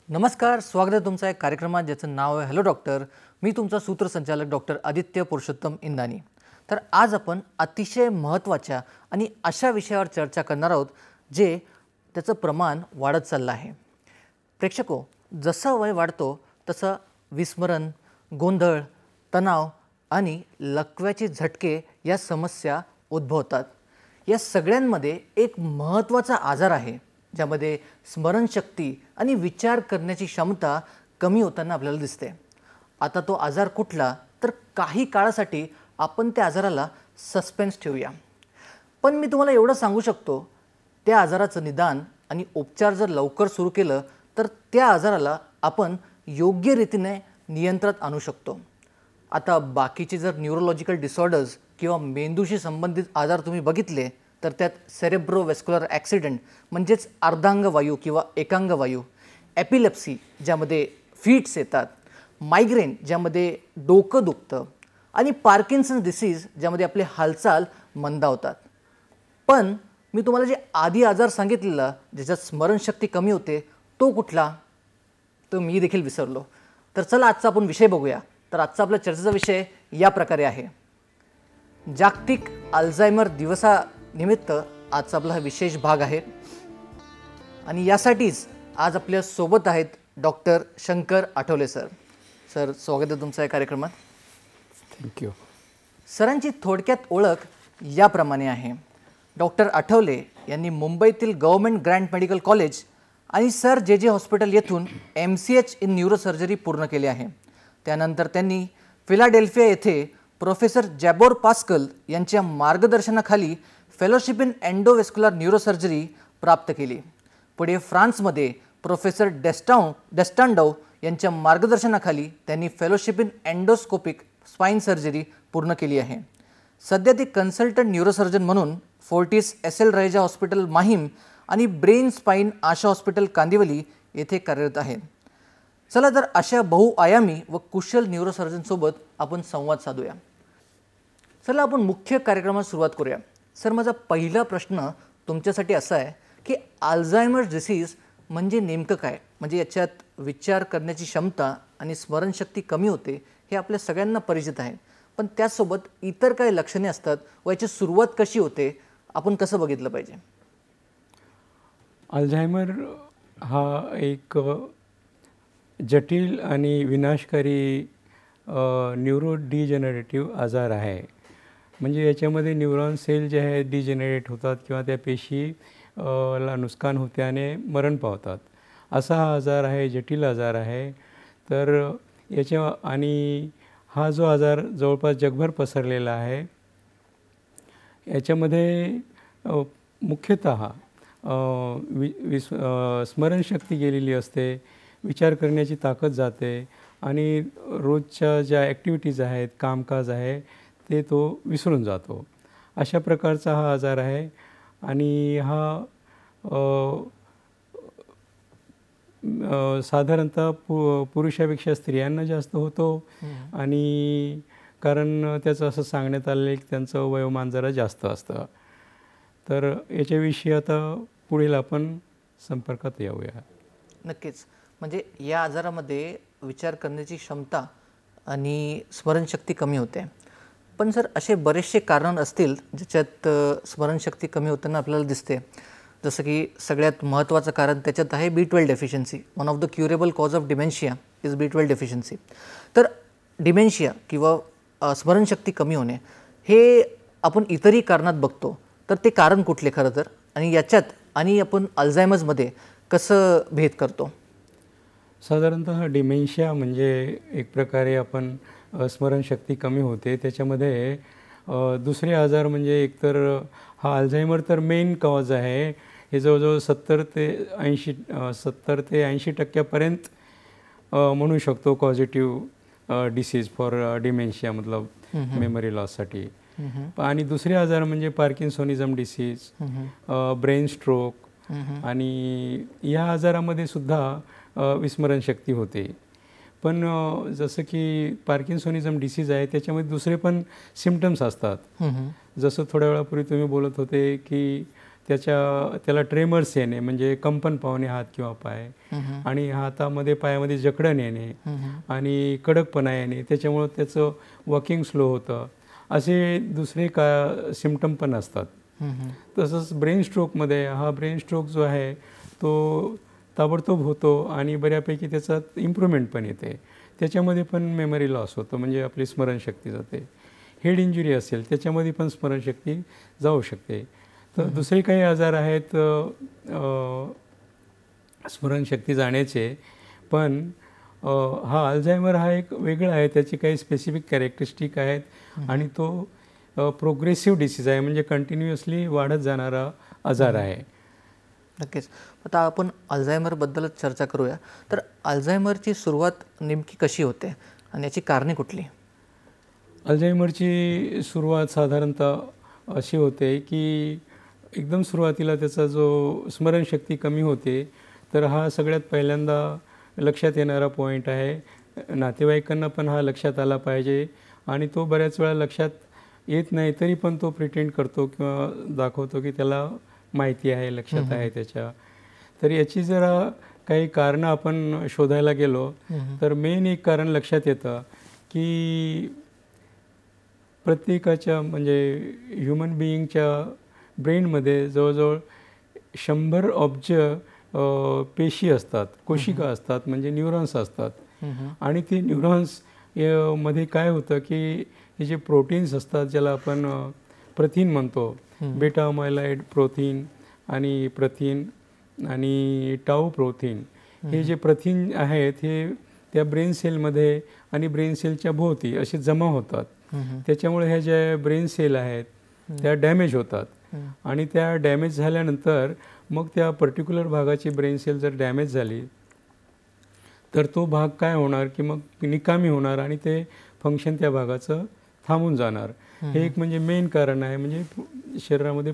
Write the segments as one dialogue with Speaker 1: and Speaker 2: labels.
Speaker 1: नमस्कार, स्वागत आहे तुमचं एक कार्यक्रमात ज्याचं नाव आहे हॅलो डॉक्टर. मी तुमचा सूत्रसंचालक डॉक्टर आदित्य पुरुषोत्तम इंदानी. तर आज आपण अतिशय महत्त्वाच्या आणि अशा विषयावर चर्चा करणार आहोत जे त्याचं प्रमाण वाढत चाललं आहे. प्रेक्षको, जसं वय वाढतो तसं विस्मरण, गोंधळ, तणाव आणि लकव्याचे झटके या समस्या उद्भवतात. या सगळ्यांमध्ये एक महत्त्वाचा आजार आहे ज्यामध्ये स्मरणशक्ती आणि विचार करण्याची क्षमता कमी होताना आपल्याला दिसते. आता तो आजार कुठला, तर काही काळासाठी आपण त्या आजाराला सस्पेन्स ठेवूया. पण मी तुम्हाला एवढं सांगू शकतो, त्या आजाराचं निदान आणि उपचार जर लवकर सुरू केलं तर त्या आजाराला आपण योग्य रीतीने नियंत्रणात आणू शकतो. आता बाकीचे जर न्यूरोलॉजिकल डिसऑर्डर्स किंवा मेंदूशी संबंधित आजार तुम्ही बघितले तर त्यात सेरेब्रोव्हेस्क्युलर ॲक्सिडेंट म्हणजेच अर्धांगवायू किंवा एकांगवायू, एपिलेप्सी ज्यामध्ये फिट्स येतात, मायग्रेन ज्यामध्ये डोकं दुखतं आणि पार्किन्सन डिसीज ज्यामध्ये आपले हालचाल मंदावतात. पण मी तुम्हाला जे आधी आजार सांगितलेला ज्याच्यात स्मरणशक्ती कमी होते तो कुठला, तो मी देखील विसरलो. तर चला आजचा आपण विषय बघूया. तर आजचा आपल्या चर्चेचा विषय या प्रकारे आहे. जागतिक अल्झायमर दिवसानिमित्त आजचा आपला हा विशेष भाग आहे आणि यासाठीच आज आपल्या सोबत आहेत doctor Shankar Athawale sir. Sir, स्वागत आहे तुमचं या कार्यक्रमात.
Speaker 2: थँक्यू.
Speaker 1: सरांची थोडक्यात ओळख याप्रमाणे आहे. डॉक्टर आठवले यांनी मुंबईतील गव्हर्नमेंट ग्रँट मेडिकल कॉलेज आणि सर जे हॉस्पिटल येथून MCH इन न्यूरोसर्जरी पूर्ण केले आहे. त्यानंतर त्यांनी फिलाडेल्फिया येथे प्रोफेसर जॅबोर पास्कल यांच्या मार्गदर्शनाखाली फेलोशिप इन एंडोव्हेस्क्युलर न्यूरोसर्जरी प्राप्त केली. पुढे फ्रान्समध्ये प्रोफेसर डेस्टांडो यांच्या मार्गदर्शनाखाली त्यांनी fellowship in endoscopic spine surgery पूर्ण केली आहे. सध्या ते कन्सल्टंट न्यूरोसर्जन म्हणून फोर्टिस SL रैजा हॉस्पिटल माहीम आणि ब्रेन स्पाइन आशा हॉस्पिटल कांदिवली येथे कार्यरत आहेत. चला तर अशा बहुआयामी व कुशल न्यूरोसर्जनसोबत आपण संवाद साधूया. चला आपण मुख्य कार्यक्रमात सुरुवात करूया. सर, माझा पहिला प्रश्न तुमच्यासाठी असा आहे की अल्झायमर्स डिसीज म्हणजे नेमकं काय? म्हणजे याच्यात विचार करण्याची क्षमता आणि स्मरणशक्ती कमी होते हे आपल्या सगळ्यांना परिचित आहे, पण त्यासोबत इतर काही लक्षणे असतात व याची सुरुवात कशी होते, आपण कसं बघितलं पाहिजे?
Speaker 2: अल्झायमर हा एक जटिल आणि विनाशकारी न्यूरो डिजेनरेटिव्ह आजार आहे. म्हणजे याच्यामध्ये न्यूरॉन सेल जे आहे डिजेनरेट होतात किंवा त्या पेशी ला नुकसान होते आणि मरण पावतात. असा हा आजार आहे, जटिल आजार आहे. तर आणि हा जो आजार जवळपास जगभर पसरलेला आहे. याच्यामध्ये मुख्यतः स्मरणशक्ती गेलेली असते, विचार करण्याची ताकद जाते आणि रोजच्या ज्या ॲक्टिव्हिटीज आहेत, कामकाज आहे ते तो विसरून जातो. अशा प्रकारचा हा आजार आहे आणि हा साधारणतः पुरुषापेक्षा स्त्रियांना जास्त होतो आणि कारण त्याचं असं सांगण्यात आलं की त्यांचं वयोमान जरा जास्त असतं. तर याच्याविषयी आता पुढील आपण संपर्कात येऊया.
Speaker 1: नक्कीच. म्हणजे या आजारामध्ये विचार करण्याची क्षमता आणि स्मरणशक्ती कमी होते. पण सर, असे बरेचसे कारण असतील ज्याच्यात स्मरणशक्ती कमी होताना आपल्याला दिसते. जसं की सगळ्यात महत्त्वाचं कारण त्याच्यात आहे B12 deficiency. One of the curable cause of dementia is B12 deficiency. तर डिमेन्शिया किंवा स्मरणशक्ती कमी होणे हे आपण इतरही कारणात बघतो. तर ते कारण कुठले खरं तर, आणि याच्यात आणि आपण अल्झायमर्समध्ये कसं भेद करतो?
Speaker 2: साधारणतः डिमेन्शिया म्हणजे एक प्रकारे आपण स्मरणशक्ती कमी होते. त्याच्यामध्ये दुसरे आजार म्हणजे एकतर हा अल्झायमर तर मेन कॉज आहे. हे जवळजवळ 70 ते 80% म्हणू शकतो पॉझिटिव्ह डिसीज फॉर डिमेन्शिया, मतलब मेमरी लॉससाठी. आणि दुसरे आजार म्हणजे पार्किन्सोनिझम डिसीज, ब्रेन स्ट्रोक आणि या आजारामध्ये सुद्धा विस्मरणशक्ती होते. पण जसं की पार्किन्सोनिझम डिसीज आहे त्याच्यामध्ये दुसरे पण सिम्पटम्स असतात. जसं थोड्या वेळापूर्वी तुम्ही बोलत होते की त्याला ट्रेमर्स येणे म्हणजे कंपन पावणे हात किंवा पाय, आणि हातामध्ये पायामध्ये जखडण येणे आणि कडकपणा येणे, त्याच्यामुळं त्याचं वॉकिंग स्लो होतं, असे दुसरे सिम्पटम पण असतात. तसंच ब्रेन स्ट्रोकमध्ये हा ब्रेन स्ट्रोक जो आहे तो ताबडतोब होतो आणि बऱ्यापैकी त्याच्यात इम्प्रूव्हमेंट पण येते. त्याच्यामध्ये पण मेमरी लॉस होतो, म्हणजे आपली स्मरणशक्ती जाते. हेड इंजुरी असेल त्याच्यामध्ये पण स्मरणशक्ती जाऊ शकते. तर दुसरे काही आजार आहेत स्मरणशक्ती जाण्याचे, पण हा अल्झायमर हा एक वेगळा आहे, त्याची काही स्पेसिफिक कॅरेक्टरिस्टिक आहेत आणि तो प्रोग्रेसिव्ह डिसीज आहे, म्हणजे कंटिन्युअसली वाढत जाणारा आजार आहे.
Speaker 1: नक्कीच. आता आपण अल्झायमरबद्दलच चर्चा करूया. तर अल्झायमरची सुरुवात नेमकी कशी होते आणि याची कारणे कुठली?
Speaker 2: अल्झायमरची सुरुवात साधारणतः अशी होते की एकदम सुरुवातीला त्याचा जो स्मरणशक्ती कमी होते, तर हा सगळ्यात पहिल्यांदा लक्षात येणारा पॉईंट आहे. नातेवाईकांना पण हा लक्षात आला पाहिजे आणि तो बऱ्याच वेळा लक्षात येत नाही, तरी पण तो प्रिटेंड करतो किंवा दाखवतो की त्याला माहिती आहे, लक्षात आहे त्याच्या. तर याची जरा काही कारणं आपण शोधायला गेलो तर मेन एक कारण लक्षात येतं की प्रत्येकाच्या म्हणजे ह्युमन बिईंगच्या ब्रेनमध्ये जवळजवळ 100 अब्ज पेशी असतात, कोशिका असतात, म्हणजे न्यूरॉन्स असतात. आणि ते न्यूरॉन्स मध्ये काय होतं की हे जे प्रोटीन्स असतात ज्याला आपण प्रथिन म्हणतो, बेटा अमायलाइड प्रोटीन आणि प्रथिन आणि टाऊ प्रोटीन, हे जे प्रथिन आहेत हे त्या ब्रेन सेलमध्ये आणि ब्रेन सेलच्या भोवती असे जमा होतात. त्याच्यामुळे ह्या ज्या ब्रेन सेल आहेत त्या डॅमेज होतात आणि त्या डॅमेज झाल्यानंतर मग त्या पर्टिक्युलर भागाची ब्रेन सेल जर डॅमेज झाली तर तो भाग काय होणार की मग निकामी होणार आणि ते फंक्शन त्या भागाचं थांबून जाणार. हे एक म्हणजे मेन कारण आहे, म्हणजे शरीरामध्ये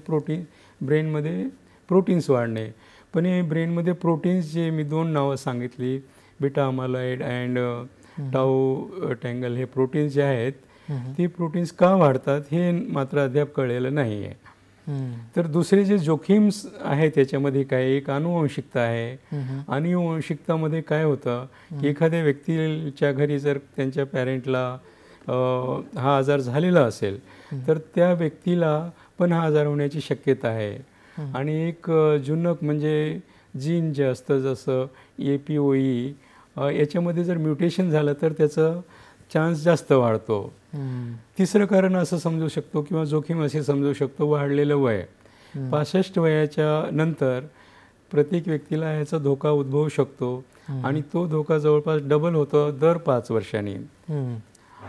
Speaker 2: ब्रेनमध्ये प्रोटीन्स वाढणे. पण हे ब्रेनमध्ये प्रोटीन्स जे मी 2 नावं सांगितली, बीटा अमायलॉइड अँड टाऊ टँगल, हे प्रोटीन्स जे आहेत ते प्रोटीन्स का वाढतात हे मात्र अद्याप कळलेलं नाही आहे. तर दुसरे जे जोखीम्स आहेत त्याच्यामध्ये काय, एक अनुवंशिकता आहे. अनुवंशिकतामध्ये काय होतं की एखाद्या व्यक्तीच्या घरी जर त्यांच्या पॅरेंटला हा आजार झालेला असेल तर त्या व्यक्तीला पण हा आजार होण्याची शक्यता आहे. आणि एक जुनक म्हणजे जीन जे असतं जसं APOE, याच्यामध्ये जर म्युटेशन झालं तर त्याचं चान्स जास्त वाढतो. तिसरं कारण असं समजू शकतो किंवा जोखीम असे समजू शकतो, वाढलेलं वय. 65 वयाच्या नंतर प्रत्येक व्यक्तीला याचा धोका उद्भवू शकतो आणि तो धोका जवळपास डबल होतो दर 5 वर्षांनी.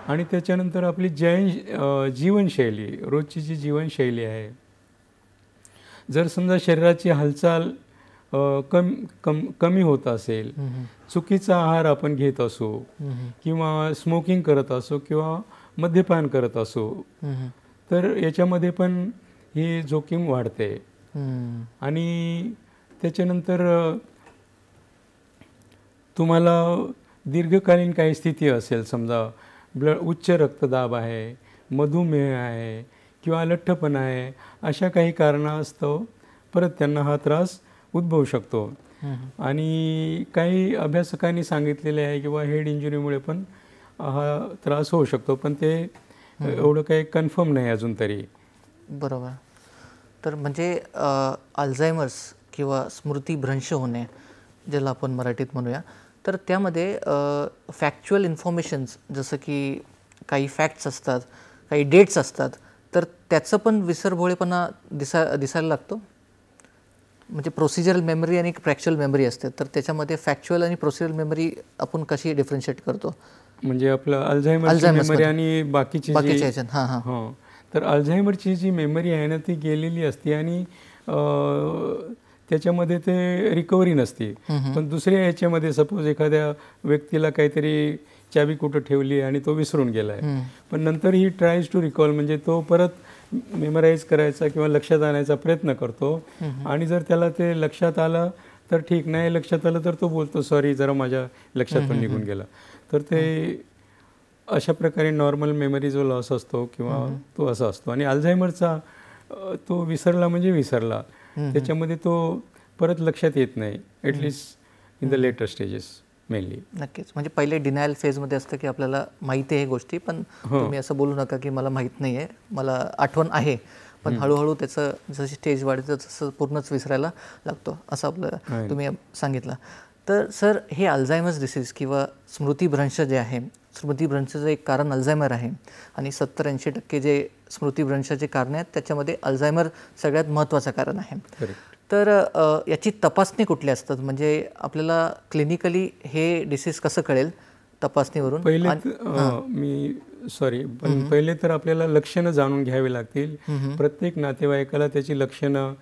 Speaker 2: आणि त्याच्यानंतर आपली जीवनशैली, रोजची जी जीवनशैली आहे, जर समजा शरीराची हालचाल कमी होत असेल, चुकीचा आहार आपण घेत असू किंवा स्मोकिंग करत असू किंवा मद्यपान करत असू, तर याच्यामध्ये पण ही जोखीम वाढते. आणि त्याच्यानंतर तुम्हाला दीर्घकालीन काही स्थिती असेल, समजा उच्च रक्तदाब आहे, मधुमेह आहे किंवा लठ्ठपणा आहे, अशा काही कारणास्तव परत त्यांना हा त्रास उद्भवू शकतो. आणि काही अभ्यासकांनी सांगितलेले आहे किंवा हेड इंजुरीमुळे पण हा त्रास होऊ शकतो, पण ते एवढं काही कन्फर्म नाही अजून तरी.
Speaker 1: बरोबर. तर म्हणजे अल्झायमर्स किंवा स्मृतिभ्रंश होणे ज्याला आपण मराठीत म्हणूया, तर त्यामध्ये फॅक्च्युअल इन्फॉर्मेशन्स जसं की काही फॅक्ट्स असतात, काही डेट्स असतात, तर त्याचं पण विसरभोळेपणा दिसायला लागतो. म्हणजे प्रोसिजरल मेमरी आणि फॅक्च्युअल मेमरी असते, तर त्याच्यामध्ये फॅक्च्युअल आणि प्रोसिजरल मेमरी आपण कशी डिफरन्शिएट करतो?
Speaker 2: म्हणजे आपलं अल्झायमरची मेमरी आणि बाकीची तर अल्झायमरची जी मेमरी आहे ना ती गेलेली असते आणि त्याच्यामध्ये ते रिकव्हरी नसते. पण दुसऱ्या याच्यामध्ये सपोज एखाद्या व्यक्तीला काहीतरी चाबी कुठं ठेवली आणि तो विसरून गेला आहे, पण नंतर ही ट्रायज टू रिकॉल, म्हणजे तो परत मेमराईज करायचा किंवा लक्षात आणायचा प्रयत्न करतो. आणि जर त्याला ते लक्षात आलं तर ठीक, नाही लक्षात आलं तर तो बोलतो सॉरी जरा माझ्या लक्षातून निघून गेला. तर ते अशा प्रकारे नॉर्मल मेमरी जो लॉस असतो किंवा तो असा असतो. आणि अल्झायमरचा तो विसरला म्हणजे विसरला, त्याच्यामध्ये तो परत लक्षात येत नाही, at least in the later stages mainly.
Speaker 1: नक्कीच. म्हणजे पहिले डिनायल फेजमध्ये असतं की आपल्याला माहिती आहे गोष्टी, पण तुम्ही असं बोलू नका की मला माहीत नाही आहे, मला आठवण आहे, पण हळूहळू त्याचं जशी स्टेज वाढतं तसं पूर्णच विसरायला लागतो, असं आपलं तुम्ही सांगितलं. तर सर, हे अल्झायमर्स डिसीज किंवा स्मृतिभ्रंश जे आहे, स्मृतिभ्रंशाचं एक कारण अल्झायमर आहे आणि 70-80% जे स्मृतिभ्रंशाचे कारण आहेत त्याच्यामध्ये अल्झायमर सगळ्यात महत्त्वाचं कारण आहे. तर याची तपासणी कुठली असतात, म्हणजे आपल्याला क्लिनिकली हे डिसीज कसं कळेल तपासणीवरून?
Speaker 2: पहिले तर आपल्याला लक्षणं जाणून घ्यावी लागतील. प्रत्येक नातेवाईकाला त्याची लक्षणं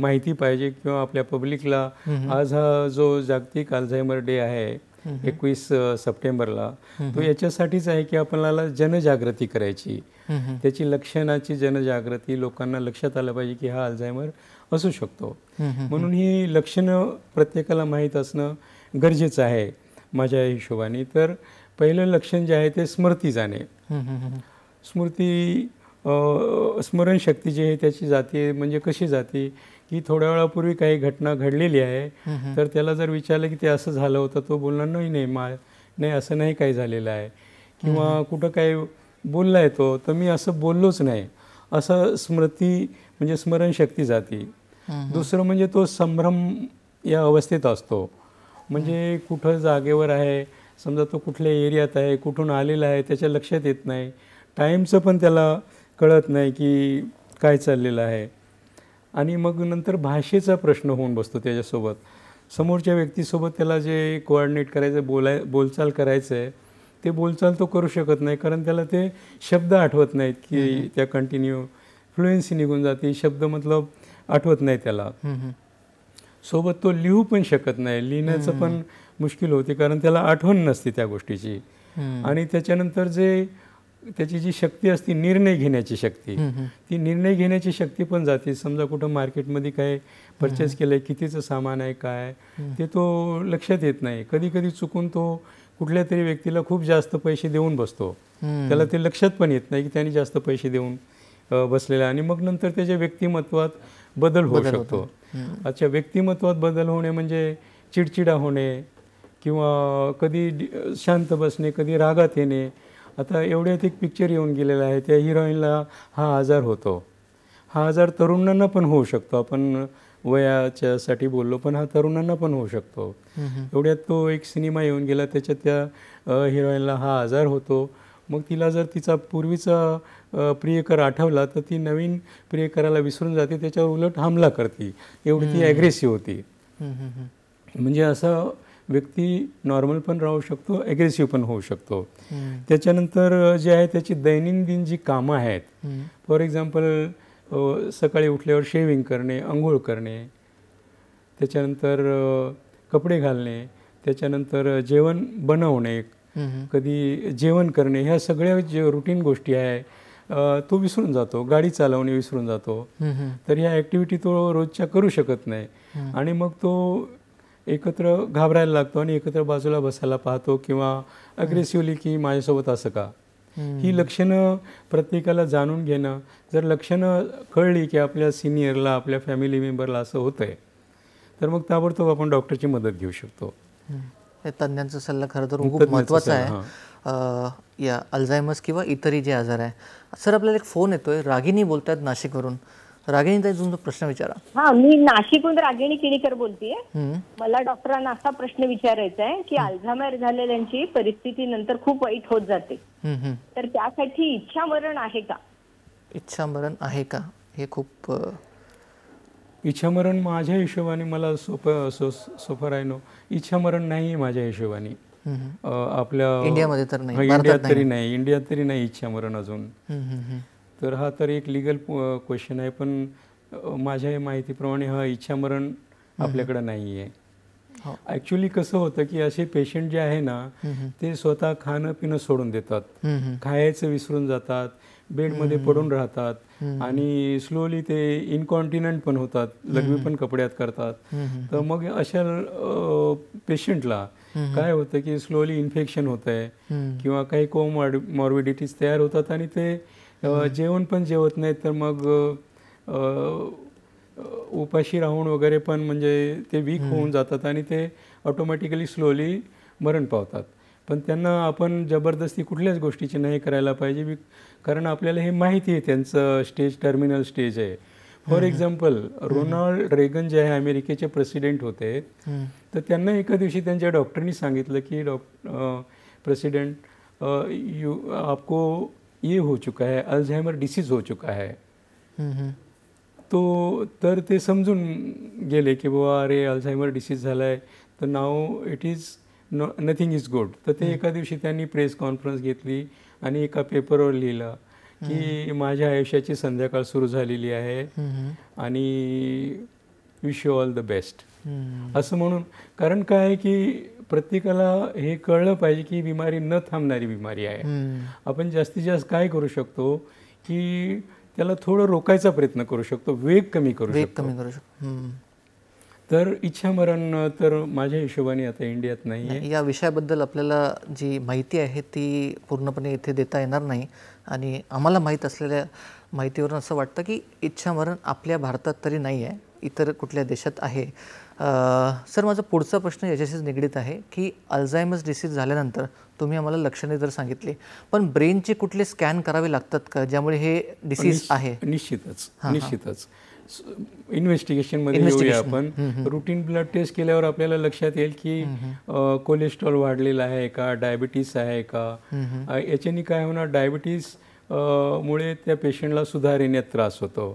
Speaker 2: माहिती पाहिजे किंवा आपल्या पब्लिकला. आज हा जो जागतिक अल्झायमर डे आहे 21 सप्टेंबरला, तो याच्यासाठीच आहे की आपल्याला जनजागृती करायची, त्याची लक्षणाची जनजागृती. लोकांना लक्षात आलं पाहिजे की हा अल्झायमर असू शकतो, म्हणून ही लक्षणं प्रत्येकाला माहीत असणं गरजेचं आहे माझ्या हिशोबाने. तर पहिलं लक्षण जे आहे ते स्मृती जाणे. स्मरणशक्ती जी आहे त्याची जाते, म्हणजे कशी जाते की थोड्या वेळापूर्वी काही घटना घडलेली आहे, तर त्याला जर विचारलं की ते असं झालं होतं, तो बोलणार नाही असं नाही काही झालेलं आहे, किंवा कुठं काही बोलला आहे तो, तर मी असं बोललोच नाही, असं स्मृती म्हणजे स्मरणशक्ती जाते. दुसरं म्हणजे तो संभ्रम या अवस्थेत असतो, म्हणजे कुठं जागेवर आहे, समजा तो कुठल्या एरियात आहे, कुठून आलेला आहे त्याच्या लक्षात येत नाही, टाईमचं पण त्याला कळत नाही की काय चाललेलं आहे. आणि मग नंतर भाषेचा प्रश्न होऊन बसतो त्याच्यासोबत. समोरच्या व्यक्तीसोबत त्याला जे कोऑर्डिनेट करायचं, बोलचाल करायचं आहे, ते बोलचाल तो करू शकत नाही, कारण त्याला ते शब्द आठवत नाहीत की त्या कंटिन्यू फ्लुएन्सी निघून जाते, शब्द मतलब आठवत नाही त्याला. सोबत तो लिहू पण शकत नाही, लिहिण्याचं पण मुश्किल होते, कारण त्याला आठवण नसते त्या गोष्टीची. आणि त्याच्यानंतर त्याची जी शक्ती असते निर्णय घेण्याची शक्ती, ती निर्णय घेण्याची शक्ती पण जाते. समजा कुठं मार्केटमध्ये काय परचेस केलं आहे, कितीचं सामान आहे, काय ते तो लक्षात येत नाही. कधी कधी चुकून तो कुठल्या तरी व्यक्तीला खूप जास्त पैसे देऊन बसतो, त्याला ते लक्षात पण येत नाही की त्यांनी जास्त पैसे देऊन बसलेला. आणि मग नंतर त्याच्या व्यक्तिमत्वात बदल होऊ शकतो. अच्छा, व्यक्तिमत्वात बदल होणे म्हणजे चिडचिडा होणे, किंवा कधी शांत बसणे, कधी रागात येणे. आता एवढ्यात एक पिक्चर येऊन गेलेला आहे, त्या हिरोईनला हा आजार होतो. हा आजार तरुणांना पण होऊ शकतो, आपण वयाच्यासाठी बोललो, पण हा तरुणांना पण होऊ शकतो. एवढ्यात तो एक सिनेमा येऊन गेला, त्याच्यात त्या हिरोईनला हा आजार होतो. मग तिला जर तिचा पूर्वीचा प्रियकर आठवला तर ती नवीन प्रियकराला विसरून जाते, त्याच्यावर उलट हमला करते, एवढी ती ॲग्रेसिव्ह होती. म्हणजे असं व्यक्ती नॉर्मल पण राहू शकतो, ॲग्रेसिव्ह पण होऊ शकतो. त्याच्यानंतर जे आहे त्याची दैनंदिन जी कामं आहेत, फॉर एक्झाम्पल सकाळी उठल्यावर शेविंग करणे, आंघोळ करणे, त्याच्यानंतर कपडे घालणे, त्याच्यानंतर जेवण बनवणे, कधी जेवण करणे, ह्या सगळ्या जे रुटीन गोष्टी आहे तो विसरून जातो. गाडी चालवणे विसरून जातो. तर ह्या ॲक्टिव्हिटी तो रोजच्या करू शकत नाही, आणि मग तो एकत्र घाबरायला लागतो आणि एकत्र बाजूला बसायला पाहतो, किंवा अग्रेसिव्हली की माझ्यासोबत असं का. ही लक्षणं प्रत्येकाला जाणून घेणं. जर लक्षणं कळली की आपल्या सिनियरला, आपल्या फॅमिली मेंबरला असं होतं आहे, तर मग ताबडतोब आपण डॉक्टरची मदत घेऊ शकतो.
Speaker 1: तज्ञांचा सल्ला खरं तर खूप महत्त्वाचा आहे या अल्झायमर्स किंवा इतरही जे आजार आहे. सर, आपल्याला एक फोन येतोय, रागिनी बोलतात नाशिकवरून. रागिनी ताई, तुमचा प्रश्न विचारा.
Speaker 3: हा, मी नाशिकहून रागिणी किणीकर बोलतेय. मला डॉक्टरांना असा प्रश्न विचारायचा आहे की अल्झायमर झालेल्यांची परिस्थिती नंतर खूप वाईट होत जाते, तर त्यासाठी इच्छामरण आहे का?
Speaker 1: इच्छामरण आहे का, हे खूप
Speaker 2: इच्छामरण माझ्या हिशोबाने मला सोपं राहिनो. इच्छामरण नाही माझ्या हिशोबाने. आपल्या
Speaker 1: इंडियामध्ये तर नाही,
Speaker 2: इंडियात तरी नाही इच्छामरण अजून. तर हा तर एक लिगल क्वेश्चन आहे, पण माझ्या माहितीप्रमाणे हा इच्छामरण आपल्याकडं नाही आहे. ॲक्च्युली कसं होतं की असे पेशंट जे आहे ना, ते स्वतः खाणं पिणं सोडून देतात, खायचं विसरून जातात, बेडमध्ये पडून राहतात, आणि स्लोली ते इनकॉन्टिनंट पण होतात, लघवी पण कपड्यात करतात. तर मग अशा पेशंटला काय होतं की स्लोली इन्फेक्शन होतं आहे, किंवा काही कोमॉर्बिडिटीज तयार होतात, आणि ते जेवण पण जेवत नाहीत, तर मग उपाशी राहून वगैरे पण म्हणजे ते वीक होऊन जातात आणि ते ऑटोमॅटिकली स्लोली मरण पावतात. पण त्यांना आपण जबरदस्ती कुठल्याच गोष्टीची नाही करायला पाहिजे, कारण आपल्याला हे माहिती आहे त्यांचं स्टेज टर्मिनल स्टेज आहे. फॉर एक्झाम्पल रोनाल्ड रेगन जे आहे अमेरिकेचे प्रेसिडेंट होते, तर त्यांना एका दिवशी त्यांच्या डॉक्टरनी सांगितलं की प्रेसिडेंट आपको ये हो चुका है, अल्झायमर डिसीज हो चुका है. तर ते समजून गेले की बाबा अरे अल्झायमर डिसीज झाला आहे, तर now it is nothing is good. तर ते एका दिवशी त्यांनी प्रेस कॉन्फरन्स घेतली आणि एका पेपरवर लिहिलं की माझ्या आयुष्याची संध्याकाळ सुरू झालेली आहे आणि wish you all the best असं म्हणून. कारण काय आहे की प्रत्येकाला हे कळलं पाहिजे की ही बिमारी न थांबणारी बिमारी आहे. आपण जास्तीत जास्त काय करू शकतो की त्याला थोडं रोखायचा प्रयत्न करू शकतो, वेग कमी करू शकतो. तर इच्छामरण तर माझ्या हिशोबाने आता इंडियात नाही आहे.
Speaker 1: या विषयाबद्दल आपल्याला जी माहिती आहे ती पूर्णपणे इथे देता येणार नाही आणि आम्हाला माहीत असलेल्या माहितीवरून असं वाटतं की इच्छामरण आपल्या भारतात तरी नाही आहे, इतर कुठल्या देशात आहे. सर, माझा पुढचा प्रश्न याच्याशीच निगडीत आहे की अल्झायमर्स डिसीज झाल्यानंतर तुम्ही आम्हाला लक्षणे तर सांगितली, पण ब्रेनचे कुठले स्कॅन करावे लागतात का ज्यामुळे हे डिसीज आहे?
Speaker 2: निश्चितच इन्व्हेस्टिगेशनमध्ये येऊया आपण. रुटीन ब्लड टेस्ट केल्यावर आपल्याला लक्षात येईल की कोलेस्ट्रॉल वाढलेला आहे का, डायबिटीस आहे का. याच्याने काय होणार, डायबिटीस मुळे त्या पेशंटला सुधार येण्यात त्रास होतो.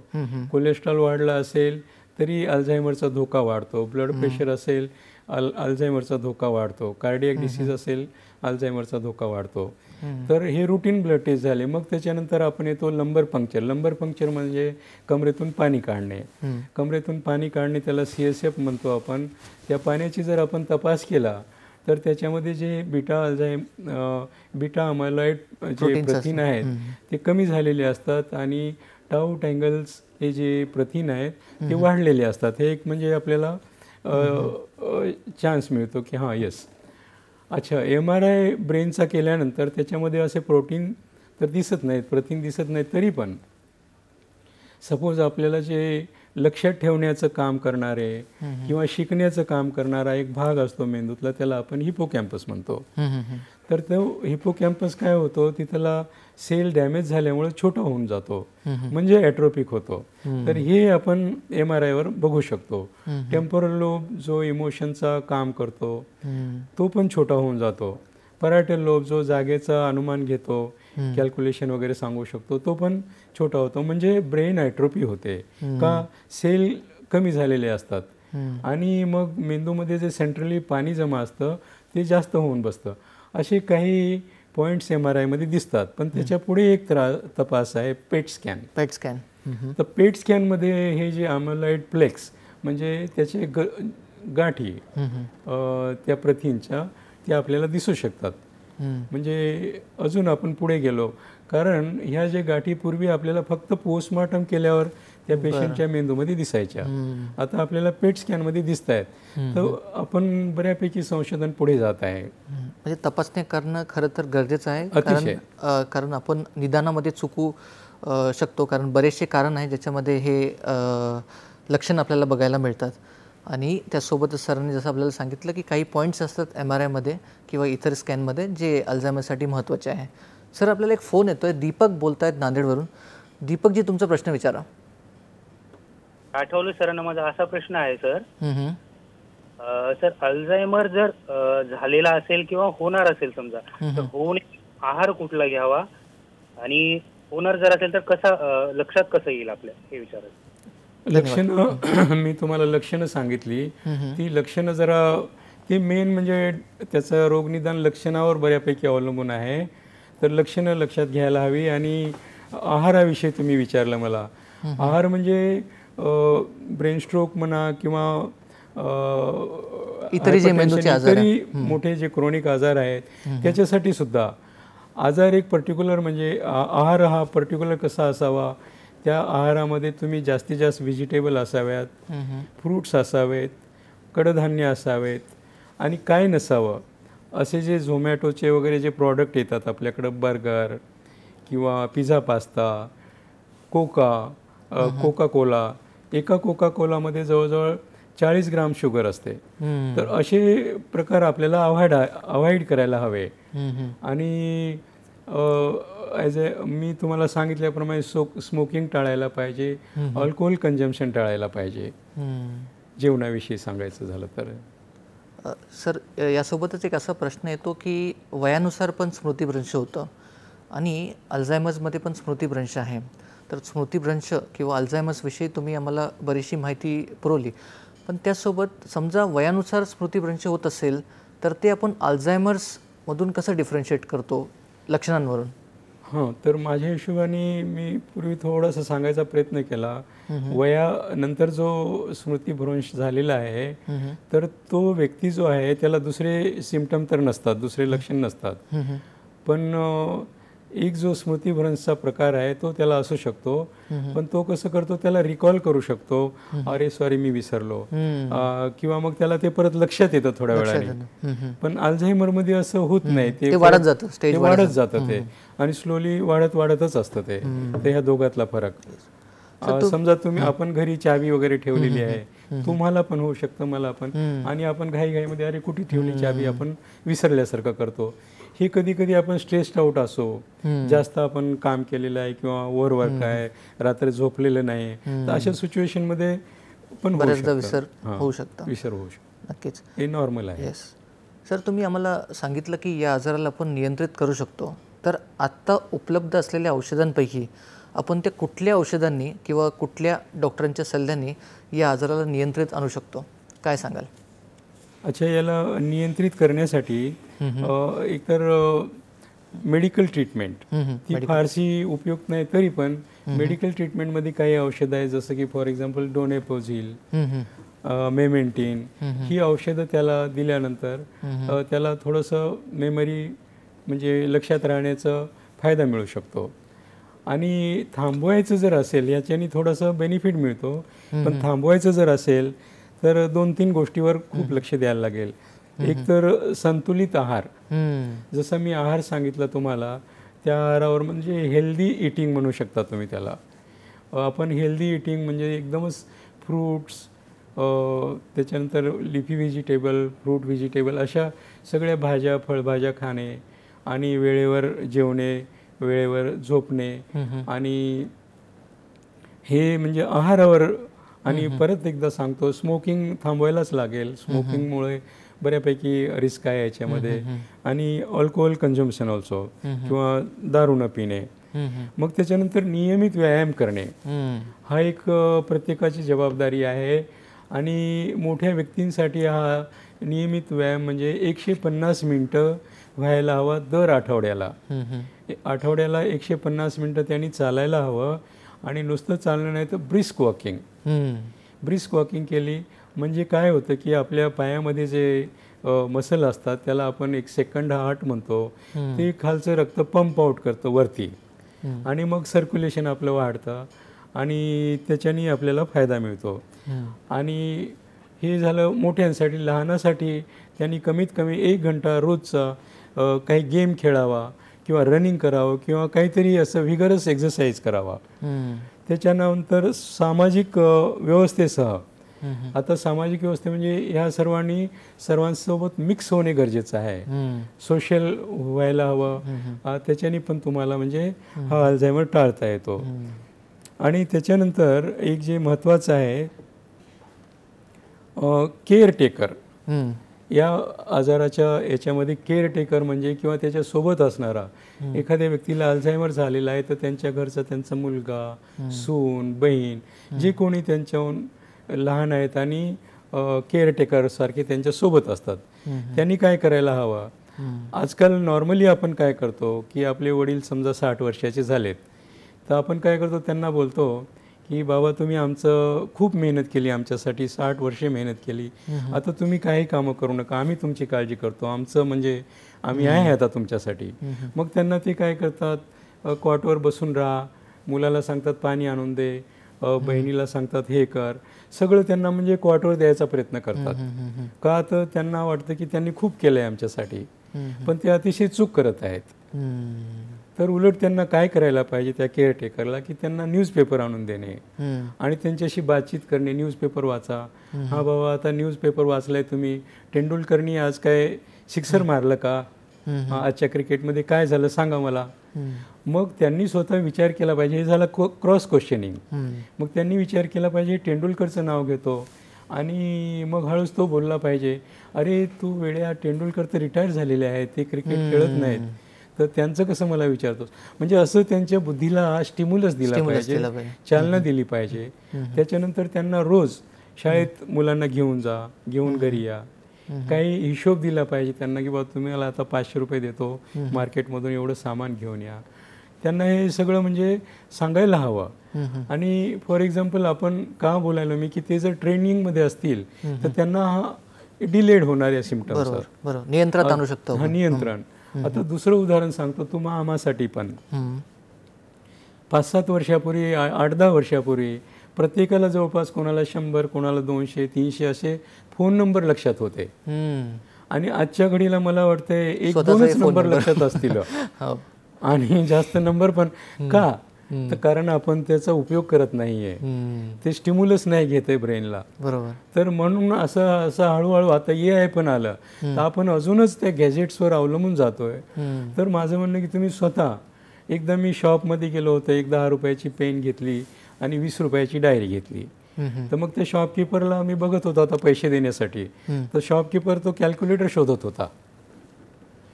Speaker 2: कोलेस्ट्रॉल वाढला असेल तरी अल्झायमरचा धोका वाढतो. ब्लड प्रेशर असेल अल्झायमरचा धोका वाढतो. कार्डियक डिसीज असेल अल्झायमरचा धोका वाढतो. तर हे रुटीन ब्लड टेस्ट झाले. मग त्याच्यानंतर आपण येतो लंबर पंक्चर. लंबर पंक्चर म्हणजे कमरेतून पाणी काढणे. कमरेतून पाणी काढणे त्याला CSF म्हणतो आपण. त्या पाण्याची जर आपण तपास केला तर त्याच्यामध्ये जे बीटा अमायलॉइड जे प्रथिन आहेत ते कमी झालेले असतात आणि टाऊ टँगल्स हे जे प्रथिन आहेत ते वाढलेले असतात. हे एक म्हणजे आपल्याला चान्स मिळतो की हां येस. अच्छा, MRI ब्रेनचा केल्यानंतर त्याच्यामध्ये असे प्रोटीन तर दिसत नाहीत, प्रथिन दिसत नाहीत, तरी पण सपोज आपल्याला जे लक्षात ठेवण्याचं काम करणारे किंवा शिकण्याचं काम करणारा एक भाग असतो मेंदूतला, त्याला आपण हिपोकॅम्पस म्हणतो. तर तो हिपोकॅम्पस काय होतो, तिथला सेल डॅमेज झाल्यामुळे छोटा होऊन जातो, म्हणजे ॲट्रोपिक होतो. तर हे आपण MRI वर बघू शकतो. टेम्पोरल लोब जो इमोशनचा काम करतो तो पण छोटा होऊन जातो. परायटल लोब जो जागेचा अनुमान घेतो, कॅल्क्युलेशन वगैरे सांगू शकतो, तो पण छोटा होतो. म्हणजे ब्रेन ॲट्रोपी होते का, सेल कमी झालेले असतात आणि मग मेंदूमध्ये जे सेंट्रली पाणी जमा असतं ते जास्त होऊन बसतं. असे काही पॉईंट्स MRI मध्ये दिसतात. पण त्याच्या पुढे एक तपास आहे पेट स्कॅन. तर पेट स्कॅनमध्ये हे जे अमायलॉइड प्लेक्स म्हणजे त्याचे गाठी त्या प्रथिनच्या त्या आपल्याला दिसू शकतात. म्हणजे अजून आपण पुढे गेलो, कारण ह्या ज्या गाठी पूर्वी आपल्याला फक्त पोस्टमॉर्टम केल्यावर त्या पेशंटच्या मेंदूमध्ये दिसायच्या, आता आपल्याला पेट स्कॅनमध्ये दिसत आहेत. तर आपण बऱ्यापैकी संशोधन पुढे जात आहे.
Speaker 1: म्हणजे तपासणी करणं खरं तर गरजेचं आहे, कारण आपण निदानामध्ये चुकू शकतो, कारण बरेचसे कारण आहे ज्याच्यामध्ये हे लक्षण आपल्याला बघायला मिळतात. आणि त्यासोबतच सरांनी जसं आपल्याला सांगितलं की काही पॉईंट्स असतात MRI मध्ये किंवा इतर स्कॅनमध्ये जे अल्झायमरसाठी महत्त्वाचे आहे. सर, आपल्याला एक फोन येतोय, दीपक बोलतायत नांदेडवरून. दीपकजी, तुमचा प्रश्न विचारा.
Speaker 4: आठवले सरांना माझा असा प्रश्न आहे सर. सर, अल्झायमर जर झालेला असेल किंवा होणार असेल समजा, तर आहार कुठला घ्यावा आणि होणार जर असेल तर कसा लक्षात कसं येईल आपल्या, हे विचारायचं.
Speaker 2: लक्षणं मी तुम्हाला लक्षणं सांगितली. ती लक्षणं जरा ते मेन म्हणजे त्याचं रोगनिदान लक्षणावर बऱ्यापैकी अवलंबून आहे. तर लक्षणं लक्षात घ्यायला हवी. आणि आहाराविषयी तुम्ही विचारलं मला. आहार म्हणजे ब्रेन स्ट्रोक म्हणा किंवा इतरही मोठे जे क्रोनिक आजार आहेत त्याच्यासाठी सुद्धा आजार एक पर्टिक्युलर म्हणजे आहार हा पर्टिक्युलर कसा असावा, त्या आहारामध्ये तुम्ही जास्तीत जास्त व्हेजिटेबल असाव्यात, फ्रूट्स असावेत, कडधान्य असावेत आणि काय नसावं असे जे झोमॅटोचे वगैरे जे प्रॉडक्ट येतात आपल्याकडं, बर्गर किंवा पिझ्झा पास्ता, कोका कोला, एका कोका कोलामध्ये जवळजवळ 40 ग्राम शुगर असते. तर असे प्रकार आपल्याला अवॉइड करायला हवे. आणि मी तुम्हाला सांगितल्याप्रमाणे स्मोकिंग टाळायला पाहिजे, अल्कोहोल कन्झम्पशन टाळायला पाहिजे. जेवणाविषयी सांगायचं झालं तर
Speaker 1: सर, यासोबतच एक असा प्रश्न येतो की वयानुसार पण स्मृतिभ्रंश होतं आणि अल्झायमर्समध्ये पण स्मृतिभ्रंश आहे. तर स्मृतिभ्रंश किंवा अल्झायमर्सविषयी तुम्ही आम्हाला बरीचशी माहिती पुरवली, पण त्यासोबत समजा वयानुसार स्मृतिभ्रंश होत असेल तर ते आपण अल्झायमर्समधून कसं डिफरन्शिएट करतो लक्षणांवरून?
Speaker 2: हां, तर माझ्या हिशोबाने मी पूर्वी थोडासा सांगायचा प्रयत्न केला. वयानंतर जो स्मृतिभ्रंश झालेला आहे तर तो व्यक्ती जो आहे त्याला दुसरे सिम्पटम तर नसतात, दुसरे लक्षण नसतात. पण एक जो स्मृतिभ्रंशचा प्रकार आहे तो त्याला असू शकतो. पण तो कसं करतो, त्याला रिकॉल करू शकतो, अरे सॉरी मी विसरलो, किंवा मग त्याला ते परत लक्षात येतं थोड्या वेळाने. पण अल्झायमरमध्ये असं होत नाही, ते
Speaker 1: वाढत जातं, स्टेज
Speaker 2: वाढत जातं ते, आणि स्लोली वाढतच असतं ते. ह्या दोघातला फरक. समजा आपण घरी चावी वगैरे ठेवलेली आहे, तुम्हाला पण होऊ शकतं, मला पण, आणि आपण घाईमध्ये अरे कुठे ठेवली चावी आपण विसरल्यासारखं करतो. हे कधी कधी आपण स्ट्रेस्ड आउट असो, जास्त आपण काम केलेलं आहे किंवा ओव्हरवर्क आहे, रात्री झोपलेलं नाही, तर अशा सिच्युएशनमध्ये पण
Speaker 1: बऱ्याचदा विसर होऊ शकतो. नक्कीच,
Speaker 2: हे नॉर्मल आहे.
Speaker 1: येस सर, तुम्ही आम्हाला सांगितलं की या आजाराला आपण नियंत्रित करू शकतो. तर आत्ता उपलब्ध असलेल्या औषधांपैकी आपण त्या कुठल्या औषधांनी किंवा कुठल्या डॉक्टरांच्या सल्ल्याने या आजाराला नियंत्रित आणू शकतो, काय सांगाल?
Speaker 2: अच्छा, याला नियंत्रित करण्यासाठी एकतर मेडिकल ट्रीटमेंट ती फारशी उपयुक्त नाही, तरी पण मेडिकल ट्रीटमेंटमध्ये काही औषधं आहे, जसं की फॉर एक्झाम्पल डोनेपोझिल, मेमेंटिन, ही औषधं त्याला दिल्यानंतर त्याला थोडंसं मेमरी म्हणजे लक्षात राहण्याचा फायदा मिळू शकतो. आणि थांबवायचं जर असेल, याच्याने थोडंसं बेनिफिट मिळतो, पण थांबवायचं जर असेल तर 2-3 गोष्टीवर खूप लक्ष द्यायला लागेल. एक तर संतुलित आहार, जसं मी आहार सांगितलं तुम्हाला, त्या आहारावर म्हणजे हेल्दी इटिंग म्हणू शकता तुम्ही त्याला. आपण हेल्दी इटिंग म्हणजे एकदमच फ्रूट्स, त्याच्यानंतर लिफी व्हेजिटेबल, फ्रूट व्हेजिटेबल, अशा सगळ्या भाज्या फळभाज्या खाणे, आणि वेळेवर जेवणे, वेळेवर झोपणे, आणि हे म्हणजे आहारावर. आणि परत एकदा सांगतो, स्मोकिंग थांबवायलाच लागेल, स्मोकिंगमुळे बऱ्यापैकी रिस्क आहे याच्यामध्ये. आणि अल्कोहोल कन्झम्पशन ऑल्सो, किंवा दारू न पिणे. मग त्याच्यानंतर नियमित व्यायाम करणे, हा एक प्रत्येकाची जबाबदारी आहे. आणि मोठ्या व्यक्तींसाठी हा नियमित व्यायाम म्हणजे 150 मिनटं व्हायला हवा दर आठवड्याला. आठवड्याला 150 मिनटं त्यांनी चालायला हवं. आणि नुसतं चालणं नाही तर ब्रिस्क वॉकिंग केली म्हणजे काय होतं की आपल्या पायामध्ये जे मसल असतात त्याला आपण एक सेकंड हार्ट म्हणतो, ते खालचं रक्त पंप आउट करतं वरती, आणि मग सर्क्युलेशन आपलं वाढतं, आणि त्याच्याने आपल्याला फायदा मिळतो. आणि हे झालं मोठ्यांसाठी. लहानासाठी त्यांनी कमीत कमी 1 घंटा रोजचा काही गेम खेळावा, किंवा रनिंग करावं, किंवा काहीतरी असं व्हिगरस एक्सरसाइज करावा. त्याच्यानंतर सामाजिक व्यवस्थेसह, आता सामाजिक व्यवस्था म्हणजे ह्या सर्वांसोबत मिक्स होणे गरजेचं आहे, सोशल व्हायला हवं. त्याच्याने पण तुम्हाला म्हणजे हा अल्झायमर टाळता येतो. आणि त्याच्यानंतर एक जे महत्त्वाचं आहे, केअरटेकर. या आजाराच्या याच्यामध्ये केअरटेकर म्हणजे किंवा त्याच्यासोबत असणारा, एखाद्या व्यक्तीला अल्झायमर झालेला आहे तर त्यांच्या घरचा त्यांचा मुलगा, सून, बहीण, जे कोणी त्यांच्याहून लहान आहेत आणि केअरटेकरसारखे त्यांच्यासोबत असतात, त्यांनी काय करायला हवं. आजकाल नॉर्मली आपण काय करतो की आपले वडील समजा 60 वर्षाचे झालेत, तर आपण काय करतो, त्यांना बोलतो की बाबा तुम्ही आमचं खूप मेहनत केली, आमच्यासाठी 60 वर्षे मेहनत केली, आता तुम्ही काही कामं करू नका, आम्ही तुमची काळजी करतो, आमचं म्हणजे आम्ही आहे आता तुमच्यासाठी. मग त्यांना ते काय करतात, कॉटवर बसून राहा, मुलाला सांगतात पाणी आणून दे, बहिणीला सांगतात हे कर, सगळं त्यांना म्हणजे कॉटवर द्यायचा प्रयत्न करतात. का तर त्यांना वाटतं की त्यांनी खूप केलं आहे आमच्यासाठी, पण ते अतिशय चूक करत आहेत. तर उलट त्यांना काय करायला पाहिजे त्या केअरटेकरला, की त्यांना न्यूजपेपर आणून देणे आणि त्यांच्याशी बातचीत करणे. न्यूजपेपर वाचा, हा बाबा आता न्यूजपेपर वाचलाय तुम्ही, तेंडुलकरनी आज काय सिक्सर मारलं का, आजच्या क्रिकेटमध्ये काय झालं सांगा मला. मग त्यांनी स्वतः विचार केला पाहिजे. हे झालं क्रॉस क्वेश्चनिंग. मग त्यांनी विचार केला पाहिजे, तेंडुलकरचं नाव घेतो आणि मग हळूच तो बोलला पाहिजे, अरे तू वेड्या, तेंडुलकर तर रिटायर झालेले आहेत, ते क्रिकेट खेळत नाहीत, तर त्यांचं कसं मला विचारतोस. म्हणजे असं त्यांच्या बुद्धीला स्टिम्युलस दिला पाहिजे, चालना दिली पाहिजे. त्याच्यानंतर त्यांना रोज शाळेत मुलांना घेऊन घरी या, काही हिशोब दिला पाहिजे त्यांना, की बाबा तुम्ही मला आता 500 रुपये देतो, मार्केटमधून एवढं सामान घेऊन या. त्यांना हे सगळं म्हणजे सांगायला हवं. आणि फॉर एक्झाम्पल आपण का बोलायला मी, की ते जर ट्रेनिंगमध्ये असतील तर त्यांना हा डिलेड होणार या सिम्पटम्सवर
Speaker 1: नियंत्रणात आणू शकतो.
Speaker 2: हा नियंत्रण. आता दुसरं उदाहरण सांगतो तुम्हाला. आम्हासाठी पण 5-7 वर्षापूर्वी, 8-10 वर्षापूर्वी प्रत्येकाला जवळपास कोणाला 100, कोणाला 200, 300 असे फोन नंबर लक्षात होते. आणि आजच्या घडीला मला वाटतंय 1-2च नंबर लक्षात असतील आणि जास्त नंबर पण का, तर कारण आपण त्याचा उपयोग करत नाहीये, ते स्टिम्युलस नाही घेते ब्रेनला.
Speaker 1: बरोबर.
Speaker 2: तर म्हणून असं हळूहळू आता AI पण आलं तर आपण अजूनच त्या गॅजेट्सवर अवलंबून जातोय. तर माझं म्हणणं की तुम्ही स्वतः, एकदा मी शॉपमध्ये गेलो होतो, एक 10 रुपयाची पेन घेतली आणि 20 रुपयाची डायरी घेतली. तर मग त्या शॉपकीपरला मी बघत होतो आता पैसे देण्यासाठी, तर शॉपकीपर तो कॅल्क्युलेटर शोधत होता.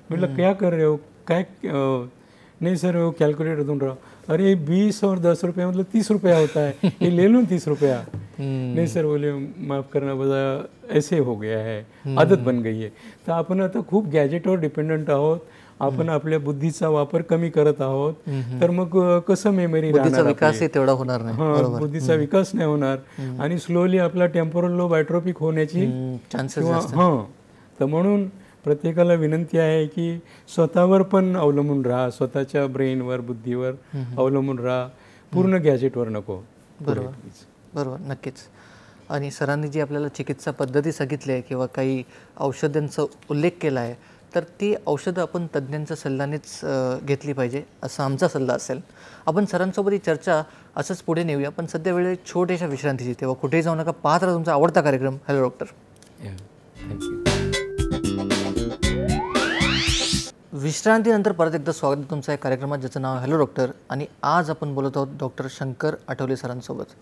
Speaker 2: म्हटलं क्या कर रहे हो, काय, नहीं सर वो कैलकुलेटर ढूंढ रहा. अरे 20 और 10 रुपये मतलब 30 रुपया होता है, ये ले लूँ 30 रुपया. नहीं सर बोले माफ़ करना, बजा ऐसे हो गया है, आदत बन गई आहे. तर आपण आता खूप गॅजेटवर डिपेंडंट आहोत, आपण आपल्या बुद्धीचा वापर कमी करत आहोत. तर मग कसं मेमरी राहणार,
Speaker 1: विकासही तेवढा होणार नाही.
Speaker 2: बुद्धीचा विकास नाही होणार आणि स्लोली आपला टेम्पोरल लोब ॲट्रोफिक होण्याची
Speaker 1: चान्सेस.
Speaker 2: तर म्हणून प्रत्येकाला विनंती आहे की स्वतःवर पण अवलंबून राहा, स्वतःच्या ब्रेनवर, बुद्धीवर अवलंबून राहा, पूर्ण गॅजेटवर नको.
Speaker 1: बरोबर, नक्कीच. आणि सरांनी जी आपल्याला चिकित्सा पद्धती सांगितली आहे किंवा काही औषधांचा उल्लेख केला आहे, तर ती औषधं आपण तज्ज्ञांच्या सल्ल्यानेच घेतली पाहिजे असा आमचा सल्ला असेल. आपण सरांसोबत ही चर्चा असंच पुढे नेऊया, पण सध्या वेळ छोट्याशा विश्रांतीची. तेव्हा कुठेही जाऊ नका, पाहत राहा तुमचा आवडता कार्यक्रम हॅलो डॉक्टर.
Speaker 2: थँक्यू.
Speaker 1: विश्रांतीनंतर परत एकदा स्वागत आहे तुमचं या कार्यक्रमात, ज्याचं नाव हॅलो डॉक्टर. आणि आज आपण बोलत आहोत डॉक्टर शंकर आठवले सरांसोबत.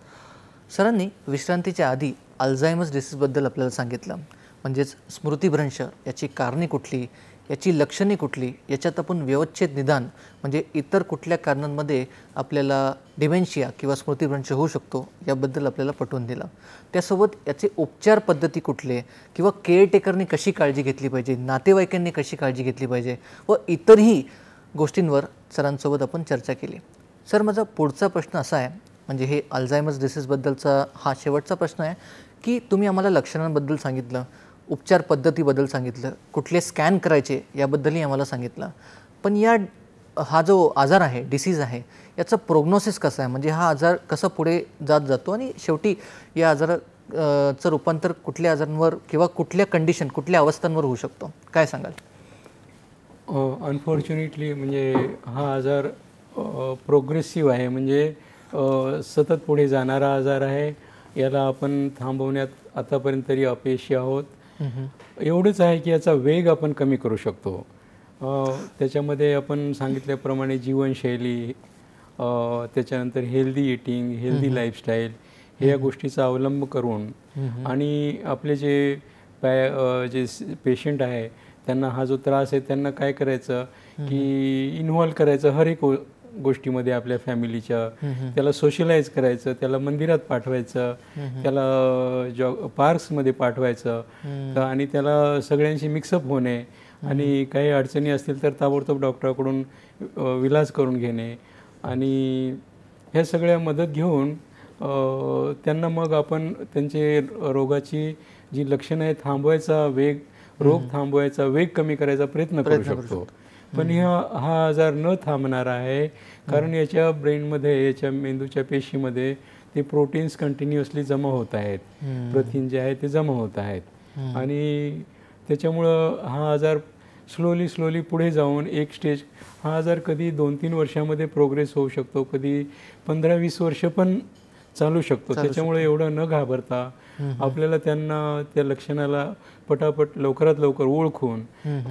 Speaker 1: सरांनी विश्रांतीच्या आधी अल्झायमर्स डिसीजबद्दल आपल्याला सांगितलं, म्हणजेच स्मृतिभ्रंश, याची कारणे कुठली, याची लक्षणे कुठली, याच्यात आपण व्यवच्छेद निदान म्हणजे इतर कुठल्या कारणांमध्ये आपल्याला डिमेन्शिया किंवा स्मृतिभ्रंश होऊ शकतो याबद्दल आपल्याला पटवून दिलं. त्यासोबत याचे उपचार पद्धती कुठले किंवा केअरटेकरनी कशी काळजी घेतली पाहिजे, नातेवाईकांनी कशी काळजी घेतली पाहिजे व इतरही गोष्टींवर सरांसोबत आपण चर्चा केली. सर, माझा पुढचा प्रश्न असा आहे, म्हणजे हे अल्झायमर्स डिसीजबद्दलचा हा शेवटचा प्रश्न आहे, की तुम्ही आम्हाला लक्षणांबद्दल सांगितलं, उपचार पद्धतीबद्दल सांगितलं, कुठले स्कॅन करायचे याबद्दलही आम्हाला सांगितलं, पण हा जो आजार आहे, डिसीज आहे, याचं प्रोग्नोसिस कसं आहे, म्हणजे हा आजार कसा पुढे जात जातो आणि शेवटी या आजाराचं रूपांतर कुठल्या आजारांवर किंवा कुठल्या कंडिशन, कुठल्या अवस्थांवर होऊ शकतो, काय सांगाल?
Speaker 2: अनफॉर्च्युनेटली म्हणजे हा आजार प्रोग्रेसिव्ह आहे, म्हणजे सतत पुढे जाणारा आजार आहे. याला आपण थांबवण्यात आतापर्यंत तरी अपयशी आहोत. एवढंच आहे की याचा वेग आपण कमी करू शकतो. त्याच्यामध्ये आपण सांगितल्याप्रमाणे जीवनशैली, त्याच्यानंतर हेल्दी इटिंग, हेल्दी लाईफस्टाईल हे या गोष्टीचा अवलंब करून आणि आपले जे पेशंट आहे त्यांना हा जो त्रास आहे त्यांना काय करायचं की इन्व्हॉल्व करायचं हर एक गोष्टीमध्ये आपल्या फॅमिलीच्या. त्याला सोशलाइज करायचं, त्याला मंदिरात पाठवायचं, त्याला पार्क्समध्ये पाठवायचं आणि त्याला सगळ्यांशी मिक्सअप होणे आणि काही अडचणी असतील तर ताबडतोब डॉक्टराकडून विलाज करून घेणे आणि ह्या सगळ्या मदत घेऊन त्यांना मग आपण त्यांचे रोगाची जी लक्षणं आहे थांबवायचा वेग, रोग थांबवायचा वेग कमी करायचा प्रयत्न करू शकतो. पण हा आजार न थांबणारा आहे, कारण याच्या ब्रेनमध्ये, याच्या मेंदूच्या पेशीमध्ये ते प्रोटीन्स कंटिन्युअसली जमा होत आहेत, प्रथिन जे आहे ते जमा होत आहेत आणि त्याच्यामुळं हा आजार स्लोली पुढे जाऊन एक स्टेज, हा आजार कधी 2-3 वर्षामध्ये प्रोग्रेस होऊ शकतो, कधी 15-20 वर्ष पण चालू शकतो. त्याच्यामुळे एवढं न घाबरता आपल्याला त्यांना त्या लक्षणाला पटापट लवकरात लवकर ओळखून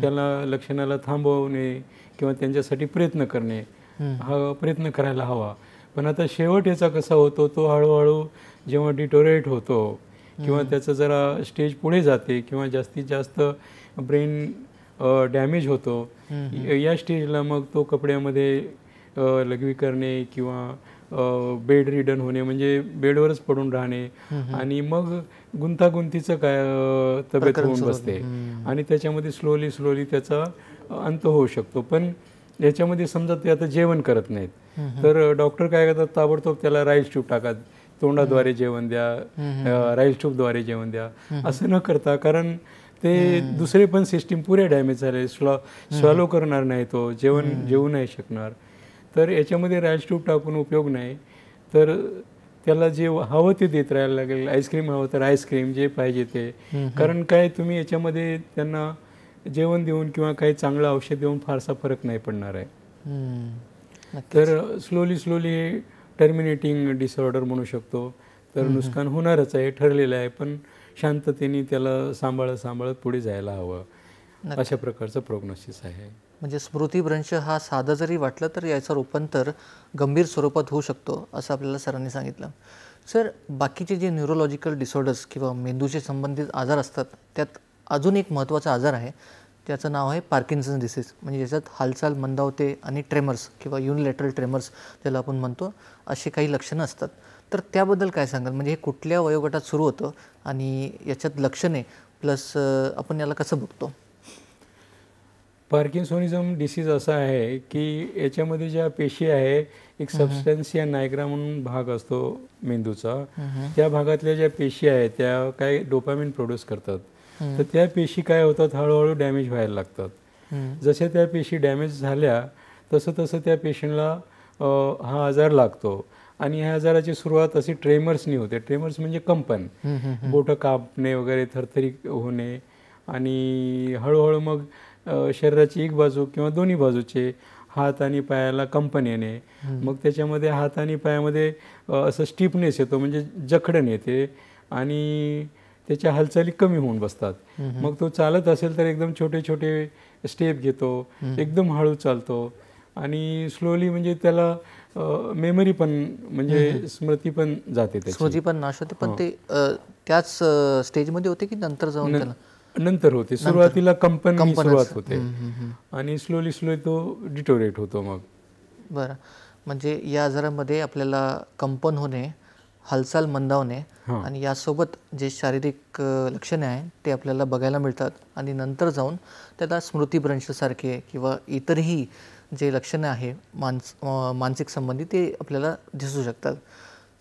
Speaker 2: त्याला लक्षणाला थांबवणे किंवा त्यांच्यासाठी प्रयत्न करणे, हा प्रयत्न करायला हवा. पण आता शेवट याचा कसा होतो, तो हळूहळू जेव्हा डिटोरेट होतो किंवा त्याचं जरा स्टेज पुढे जाते किंवा जास्तीत जास्त ब्रेन डॅमेज होतो, या स्टेजला मग तो कपड्यामध्ये लघवी करणे किंवा बेड रिडन होणे, म्हणजे बेडवरच पडून राहणे आणि मग गुंतागुंतीचं तब्येत होऊन बसते आणि त्याच्यामध्ये स्लोली त्याचा अंत होऊ शकतो. पण याच्यामध्ये समजा ते आता जेवण करत नाहीत, तर डॉक्टर काय करतात, ताबडतोब त्याला राईस ट्यूब टाका, तोंडाद्वारे जेवण द्या, राईस ट्यूबद्वारे जेवण द्या, असं न करता, कारण ते दुसरे पण सिस्टीम पुरे डॅमेज झाले, स्वॅलो करणार नाही, तो जेवू नाही शकणार. तर याच्यामध्ये राईस ट्यूब टाकून उपयोग नाही. तर त्याला जे हवं ते देत राहायला लागेल. आईस्क्रीम हवं तर आईस्क्रीम, जे पाहिजे ते. कारण काय, तुम्ही याच्यामध्ये त्यांना जेवण देऊन किंवा काही चांगलं औषध देऊन फारसा फरक नाही पडणार आहे. तर स्लोली टर्मिनेटिंग डिसऑर्डर म्हणू शकतो. तर नुकसान होणारच आहे, ठरलेलं आहे, पण शांततेने त्याला सांभाळत पुढे जायला हवं. अशा प्रकारचं प्रोग्नोसिस आहे.
Speaker 1: म्हणजे स्मृतिभ्रंश हा साधा जरी वाटलं तर याचं रूपांतर गंभीर स्वरूपात होऊ शकतो, असं आपल्याला सरांनी सांगितलं. सर, बाकीचे जे न्यूरोलॉजिकल डिसऑर्डर्स किंवा मेंदूशी संबंधित आजार असतात, त्यात अजून एक महत्त्वाचा आजार आहे, त्याचं नाव आहे पार्किन्सन डिसीज. म्हणजे ज्याच्यात हालचाल मंदावते आणि ट्रेमर्स किंवा युनिलॅटरल ट्रेमर्स ज्याला आपण म्हणतो, अशी काही लक्षणं असतात. तर त्याबद्दल काय सांगाल? म्हणजे हे कुठल्या वयोगटात सुरू होतं आणि याच्यात लक्षणे प्लस आपण याला कसं बघतो?
Speaker 2: पार्किन्सोनिझम डिसीज असा आहे की याच्यामध्ये ज्या पेशी आहे, एक सबस्टन्सिया नायग्रा म्हणून भाग असतो मेंदूचा, त्या भागातल्या ज्या पेशी आहेत त्या काय डोपामिन प्रोड्यूस करतात. तर त्या पेशी काय होतात, हळूहळू डॅमेज व्हायला लागतात. जसे त्या पेशी डॅमेज झाल्या तसं त्या पेशंटला हा आजार लागतो आणि ह्या आजाराची सुरुवात अशी ट्रेमर्सनी होते. ट्रेमर्स म्हणजे कंपन, बोटं कापणे वगैरे, थरथरी होणे आणि हळूहळू मग शरीराची एक बाजू किंवा दोन्ही बाजूचे हात आणि पायाला कंपन येणे. मग त्याच्यामध्ये हात आणि पायामध्ये असं स्टिफनेस येतो, म्हणजे जखडण येते आणि त्याच्या हालचाली कमी होऊन बसतात. मग तो चालत असेल तर एकदम छोटे स्टेप घेतो, एकदम हळू चालतो आणि स्लोली, म्हणजे त्याला मेमरी पण, म्हणजे स्मृती पण जाते, त्याची
Speaker 1: स्मृती पण नाश होते. पण ते त्याच स्टेजमध्ये होते की नंतर जाऊन त्याला?
Speaker 2: नंतर होते. सुरुवातीला कंपन सुरुवात होते आणि स्लोली तो डिटोरेट होतो मग.
Speaker 1: बरं, म्हणजे या आजारामध्ये आपल्याला कंपन होणे, हालचाल मंदावणे आणि यासोबत जे शारीरिक लक्षणे आहेत ते आपल्याला बघायला मिळतात आणि नंतर जाऊन त्याला स्मृतिभ्रंशसारखे किंवा इतरही जे लक्षणं आहे मानसिक संबंधी ते आपल्याला दिसू शकतात.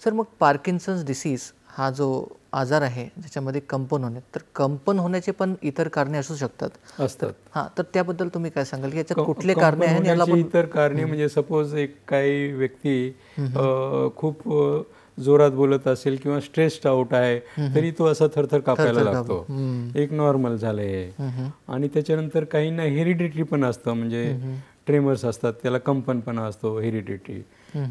Speaker 1: सर, मग पार्किन्सन्स डिसीज हा जो आजार आहे ज्याच्यामध्ये कंपन होणे, तर कंपन होण्याचे पण इतर कारणे असू शकतात. हां, तर त्याबद्दल तुम्ही काय सांगाल की याच्यात कुठले कारणे आहेत? याला पण
Speaker 2: इतर कारणे म्हणजे सपोज एक काही व्यक्ती खूप जोरात बोलत असेल किंवा स्ट्रेस्ड आउट आहे, तरी तो असा थरथर कापायला लागतो, एक नॉर्मल झालंय. आणि त्याच्यानंतर काहींना हेरिडिटरी पण असतं, म्हणजे ट्रेमर्स असतात, त्याला कंपनपणा असतो, हेरिडिटरी.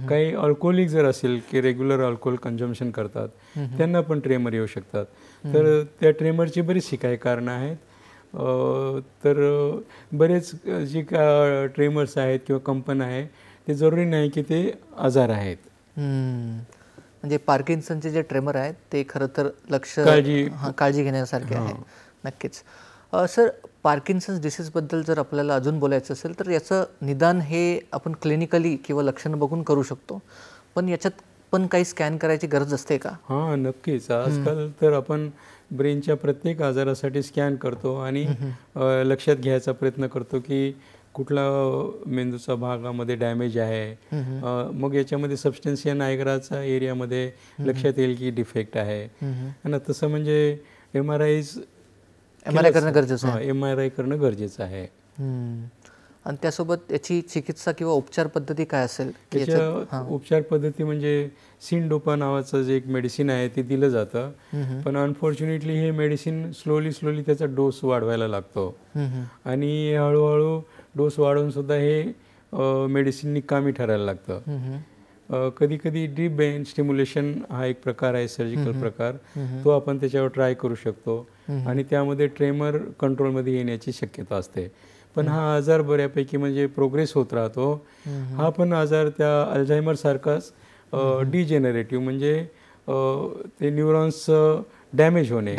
Speaker 2: काही अल्कोहोलिक जर असेल की रेग्युलर अल्कोहोल कन्झम्पशन करतात, त्यांना पण ट्रेमर येऊ शकतात. तर त्या ट्रेमरची बरीचशी काही कारणं आहेत. तर बरेच जे ट्रेमर्स आहेत किंवा कंपन आहे, ते जरुरी नाही की ते आजार आहेत.
Speaker 1: म्हणजे पार्किन्सनचे जे ट्रेमर आहेत ते खरं तर काळजी घेण्यासारखे आहे. नक्कीच. सर, पार्किन्सन्स डिसीजबद्दल जर आपल्याला अजून बोलायचं असेल तर याचं निदान हे आपण क्लिनिकली किंवा लक्षणं बघून करू शकतो, पण याच्यात पण काही स्कॅन करायची गरज असते का?
Speaker 2: हां, नक्कीच. आजकाल तर आपण ब्रेनच्या प्रत्येक आजारासाठी स्कॅन करतो आणि लक्षात घ्यायचा प्रयत्न करतो की कुठला मेंदूचा भागामध्ये डॅमेज आहे. मग याच्यामध्ये सबस्टन्सिया नायग्राचा एरियामध्ये लक्षात येईल की डिफेक्ट आहे ना. तसं म्हणजे एम आर आय करणं गरजेचं आहे.
Speaker 1: MRI करणं गरजेचं आहे. आणि त्यासोबत याची चिकित्सा किंवा उपचार पद्धती काय असेल?
Speaker 2: त्याच्या उपचार पद्धती म्हणजे सिनडोपा नावाचं जे एक मेडिसिन आहे ते दिलं जातं, पण अनफॉर्च्युनेटली हे मेडिसिन स्लोली त्याचा डोस वाढवायला लागतो आणि हळूहळू डोस वाढवून सुद्धा हे मेडिसिन निकामी ठरायला लागतं. कधी कधी डीप ब्रेन स्टिम्युलेशन हा एक प्रकार आहे, सर्जिकल प्रकार, तो आपण त्याच्यावर ट्राय करू शकतो आणि त्यामध्ये ट्रेमर कंट्रोलमध्ये येण्याची शक्यता असते. पण हा आजार बऱ्यापैकी म्हणजे प्रोग्रेस होत राहतो. हा पण आजार त्या अल्झायमर सारखाच डिजेनरेटिव्ह म्हणजे ते न्यूरॉन्स डॅमेज होणे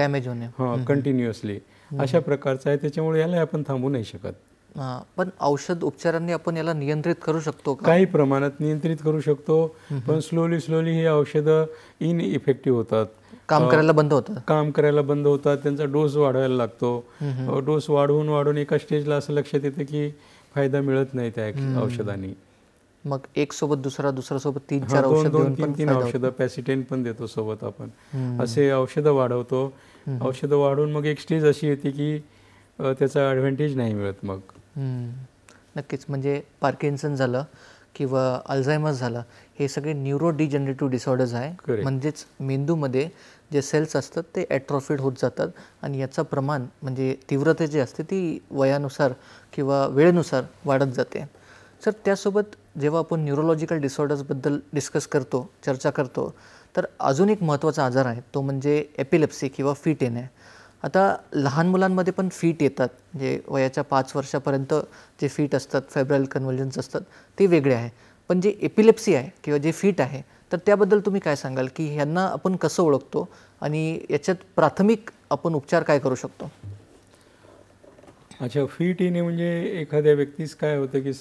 Speaker 2: कंटिन्युअसली अशा प्रकारचा आहे. त्याच्यामुळे याला आपण थांबू नाही शकत.
Speaker 1: पण औषध उपचारांनी आपण याला नियंत्रित करू शकतो का?
Speaker 2: काही प्रमाणात नियंत्रित करू शकतो, पण स्लोली ही औषधं इनइफेक्टिव्ह होतात, काम करायला बंद होतात. त्यांचा डोस वाढवायला लागतो. डोस वाढवून एका स्टेजला असं लक्षात येतं की फायदा मिळत नाही त्या औषधांनी.
Speaker 1: मग एक सोबत दुसरा सोबत 3-4 औषधं
Speaker 2: पॅसिटेन पण देतो सोबत आपण. असे औषधं वाढवतो. औषधं वाढवून मग एक स्टेज अशी येते की त्याचा ॲडव्हान्टेज नाही मिळत मग.
Speaker 1: नक्कीच. म्हणजे पार्किन्सन झालं किंवा अल्झायमर झालं, हे सगळे न्यूरो डिजनरेटिव्ह डिसऑर्डर्स आहे. म्हणजेच मेंदूमध्ये जे सेल्स असतात ते ॲट्रॉफिड होत जातात आणि याचं प्रमाण म्हणजे तीव्रता जी असते ती वयानुसार किंवा वेळेनुसार वाढत जाते. सर, त्यासोबत जेव्हा आपण न्यूरोलॉजिकल डिसऑर्डर्सबद्दल चर्चा करतो, तर अजून एक महत्त्वाचा आजार आहे, तो म्हणजे एपिलेप्सी किंवा फिट येणे. आता लहान मुलांमध्ये पण फीट येतात, म्हणजे वयाच्या 5 वर्षापर्यंत जे फीट असतात, फेब्राईल कन्व्हल्जन्स असतात, ते वेगळे आहे. पण जे एपिलेप्सी आहे किंवा जे फीट आहे, तर त्याबद्दल तुम्ही काय सांगाल की ह्यांना आपण कसं ओळखतो आणि याच्यात प्राथमिक आपण उपचार काय करू शकतो?
Speaker 2: अच्छा, फीट येणे म्हणजे एखाद्या व्यक्तीस काय होतं की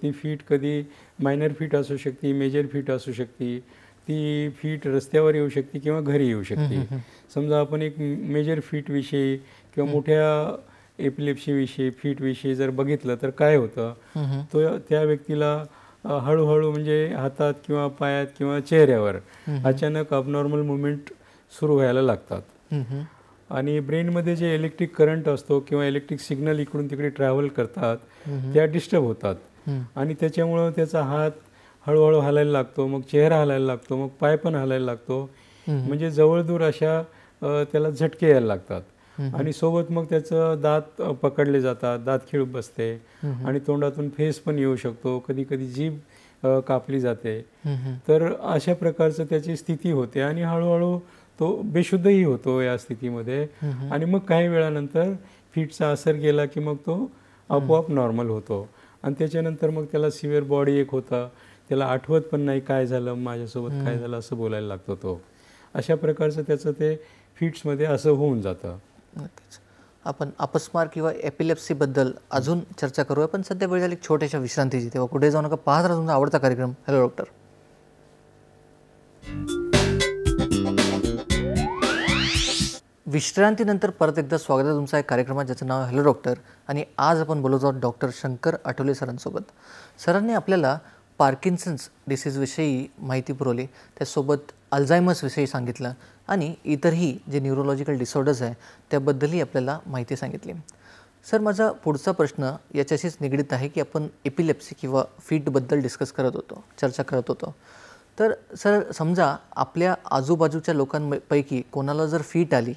Speaker 2: ती फीट कधी मायनर फीट असू शकते, मेजर फीट असू शकते. ती फीट रस्त्यावर येऊ शकते किंवा घरी येऊ शकते. समजा आपण एक मेजर फीटविषयी किंवा मोठ्या एपिलेप्सीविषयी फीटविषयी जर बघितलं तर काय होतं, तो त्या व्यक्तीला हळूहळू म्हणजे हातात किंवा पायात किंवा चेहऱ्यावर अचानक अबनॉर्मल मुवमेंट सुरू व्हायला लागतात आणि ब्रेनमध्ये जे इलेक्ट्रिक करंट असतो किंवा इलेक्ट्रिक सिग्नल इकडून तिकडे ट्रॅव्हल करतात त्या डिस्टर्ब होतात आणि त्याच्यामुळं त्याचा हात हळूहळू हलायला लागतो, मग चेहरा हलायला लागतो, मग पाय पण हलायला लागतो. म्हणजे जवळदूर अशा त्याला झटके यायला लागतात आणि सोबत मग त्याचं दात पकडले जातात, दातखिळ बसते आणि तोंडातून फेस पण येऊ शकतो, कधी कधी जीभ कापली जाते. तर अशा प्रकारचं त्याची स्थिती होते आणि हळूहळू तो बेशुद्धही होतो या स्थितीमध्ये आणि मग काही वेळानंतर फीटचा असर गेला की मग तो आपोआप नॉर्मल होतो आणि त्याच्यानंतर मग त्याला सिव्हिअर बॉडी एक होता, त्याला आठवत पण नाही काय झालं, माझ्यासोबत काय झालं असं बोलायला लागतो तो. अशा प्रकारचं त्याचं ते फिट्समध्ये असं होऊन जातं.
Speaker 1: नक्कीच. आपण अपस्मार किंवा एपिलेप्सीबद्दल अजून चर्चा करूया, पण सध्या वेळ झाली छोट्याशा विश्रांतीची, तेव्हा कुठे जाऊ नका, पाहत राहा तुमचा आवडता कार्यक्रम हॅलो डॉक्टर. विश्रांतीनंतर परत एकदा स्वागत आहे तुमचं एक कार्यक्रमात ज्याचं नाव हॅलो डॉक्टर आणि आज आपण बोलत आहोत डॉक्टर शंकर आठवले सरांसोबत. सरांनी आपल्याला पार्किन्सन्स डिसीजविषयी माहिती पुरवली, त्यासोबत अल्झायमर्सविषयी सांगितलं आणि इतरही जे न्यूरोलॉजिकल डिसऑर्डर्स आहे त्याबद्दलही आपल्याला माहिती सांगितली. सर, माझा पुढचा प्रश्न याच्याशीच निगडीत आहे की आपण एपिलेप्सी किंवा फीटबद्दल चर्चा करत होतो. तर सर, समजा आपल्या आजूबाजूच्या लोकांपैकी कोणाला जर फीट आली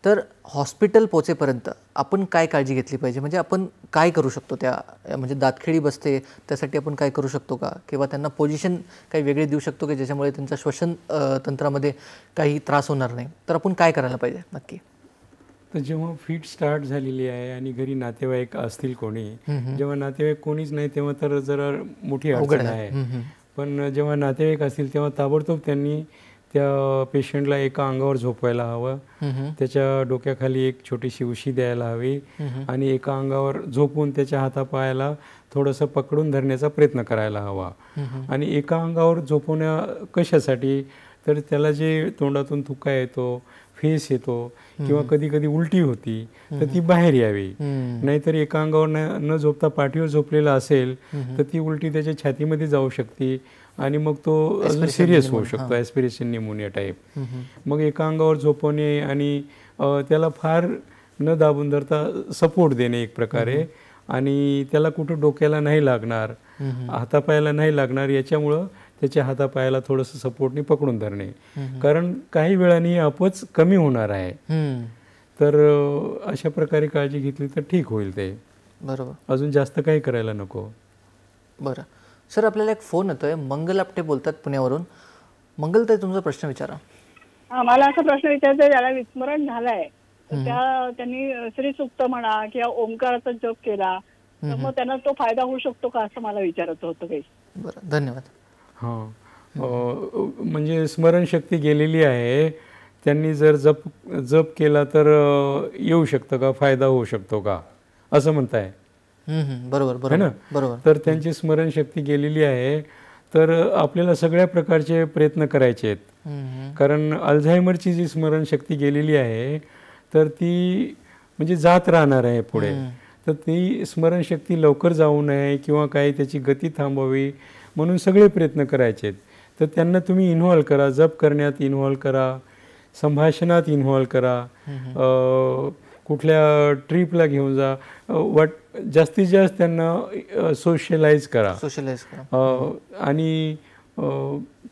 Speaker 1: तर हॉस्पिटल पोचेपर्यंत आपण काय काळजी घेतली पाहिजे? म्हणजे आपण काय करू शकतो? म्हणजे दातखिळी बसते त्यासाठी आपण काय करू शकतो का? किंवा त्यांना पोझिशन काही वेगळी देऊ शकतो की ज्याच्यामुळे त्यांच्या श्वसन तंत्रामध्ये काही त्रास होणार नाही? तर आपण काय करायला पाहिजे नक्की?
Speaker 2: तर जेव्हा फीट स्टार्ट झालेली आहे आणि घरी नातेवाईक असतील कोणी, जेव्हा नातेवाईक कोणीच नाही तेव्हा तर जरा मोठी अडचण आहे. पण जेव्हा नातेवाईक असतील तेव्हा ताबडतोब त्यांनी त्या पेशंटला एका अंगावर झोपवायला हवं, त्याच्या डोक्याखाली एक छोटीशी उशी द्यायला हवी आणि एका अंगावर झोपून त्याच्या हातापायाला थोडंसं पकडून धरण्याचा प्रयत्न करायला हवा. आणि एका अंगावर झोपवण्या कशासाठी, तर त्याला जे तोंडातून थुका येतो, फेस येतो किंवा कधी कधी उलटी होती तर ती बाहेर यावी. नाहीतर एका अंगावर न झोपता पाठीवर झोपलेला असेल तर ती उलटी त्याच्या छातीमध्ये जाऊ शकते आणि मग तो सिरियस होऊ शकतो, ॲस्पिरेशन निमोनिया टाईप. मग एका अंगावर झोपवणे आणि त्याला फार न दाबून धरता सपोर्ट देणे एक प्रकारे आणि त्याला कुठं डोक्याला नाही लागणार, हातापायाला नाही लागणार, याच्यामुळं त्याच्या हातापायाला थोडंसं सपोर्टने पकडून धरणे. कारण काही वेळाने अपच कमी होणार आहे. तर अशा प्रकारे काळजी घेतली तर ठीक होईल ते.
Speaker 1: बरोबर.
Speaker 2: अजून जास्त काही करायला नको.
Speaker 1: बरं सर, आपल्याला एक फोन येतोय. मंगल आपटे बोलतात पुण्यावरून. मंगलताई, तुमचा प्रश्न विचारा.
Speaker 5: मला असा प्रश्न विचारायचा आहे, ज्याला विस्मरण झालंय तर त्यांनी श्री सुक्त म्हणा किंवा ओंकाराचा जप केला तर मग त्यांना तो फायदा होऊ शकतो का, असं मला विचारायचं होतं काही.
Speaker 1: बरं, धन्यवाद.
Speaker 2: हां, म्हणजे स्मरणशक्ती गेलेली आहे, त्यांनी जर जप केला तर येऊ शकतं का, फायदा होऊ शकतो का, असं म्हणताय.
Speaker 1: बरोबर बरोबर
Speaker 2: ना.
Speaker 1: बरोबर.
Speaker 2: तर त्यांची स्मरणशक्ती गेलेली आहे, तर आपल्याला सगळ्या प्रकारचे प्रयत्न करायचे आहेत. कारण अल्झायमरची जी स्मरणशक्ती गेलेली आहे तर ती म्हणजे जात राहणार आहे पुढे. तर ती स्मरणशक्ती लवकर जाऊ नये किंवा काही त्याची गती थांबवावी म्हणून सगळे प्रयत्न करायचे आहेत. तर त्यांना तुम्ही इन्व्हॉल्व करा, जप करण्यात इन्व्हॉल्व करा, संभाषणात इन्व्हॉल्व करा, कुठल्या ट्रिपला घेऊन जा, जास्तीत जास्त त्यांना सोशलाइज करा आणि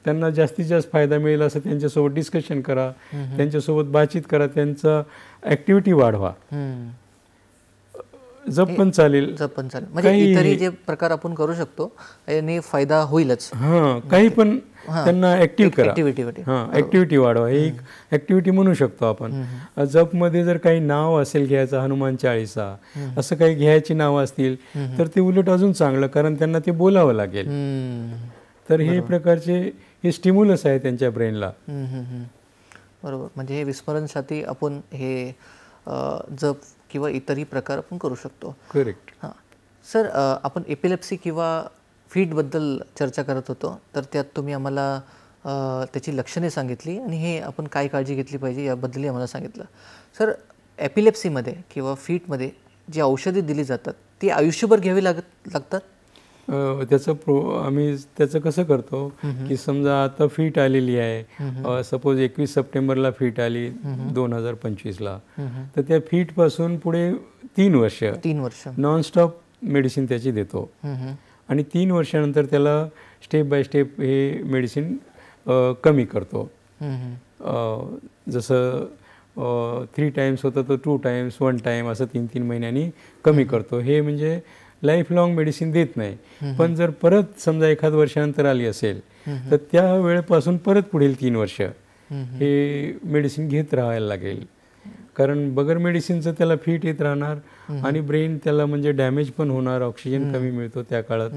Speaker 2: त्यांना जास्तीत जास्त फायदा मिळेल असं त्यांच्यासोबत डिस्कशन करा, त्यांच्यासोबत बातचीत करा, त्यांचा ॲक्टिव्हिटी वाढवा. जप पण चालेल,
Speaker 1: म्हणजे इतरही जे प्रकार आपण करू शकतो याने फायदा होईलच.
Speaker 2: हां, काही पण त्यांना ऍक्टिव्ह करा. हां, ऍक्टिव्हिटी वाढवा, हे एक ऍक्टिव्हिटी म्हणू शकतो आपण. जपमध्ये जर काही नाव असेल घ्यायचं, हनुमान चाळीसा असं काही घ्यायची नावं असतील तर ते उलट अजून चांगलं, कारण त्यांना ते बोलावं लागेल. तर हे प्रकारचे हे स्टिम्युलस आहे त्यांच्या ब्रेनला.
Speaker 1: बरोबर. म्हणजे हे विस्मरणसाठी आपण हे जप किंवा इतरही प्रकार आपण करू शकतो.
Speaker 2: करेक्ट.
Speaker 1: हां सर, आपण एपिलेप्सी किंवा फिटबद्दल चर्चा करत होतो, तर त्यात तुम्ही आम्हाला त्याची लक्षणे सांगितली आणि हे आपण काय काळजी घेतली पाहिजे याबद्दलही आम्हाला सांगितलं. सर, एपिलेप्सीमध्ये किंवा फिटमध्ये जी औषधे दिली जातात ती आयुष्यभर घ्यावी लागतात?
Speaker 2: आम्ही त्याचं कसं करतो की समजा आता फिट आलेली आहे, सपोज 21 सप्टेंबरला फिट आली 2025ला, तर त्या फिटपासून पुढे 3 वर्ष नॉनस्टॉप मेडिसिन त्याची देतो आणि 3 वर्षानंतर त्याला स्टेप बाय स्टेप हे मेडिसिन कमी करतो. जसं 3 टाइम्स होतं तर 2 टाइम्स, 1 टाइम असं 3-3 महिन्यांनी कमी करतो. हे म्हणजे लाईफ लॉंग मेडिसिन देत नाही. पण जर परत समजा एखाद वर्षानंतर आली असेल तर त्या वेळेपासून परत पुढील 3 वर्ष हे मेडिसिन घेत राहायला लागेल. कारण बगर मेडिसिनचं त्याला फिट येत राहणार आणि ब्रेन त्याला म्हणजे डॅमेज पण होणार, ऑक्सिजन कमी मिळतो त्या काळात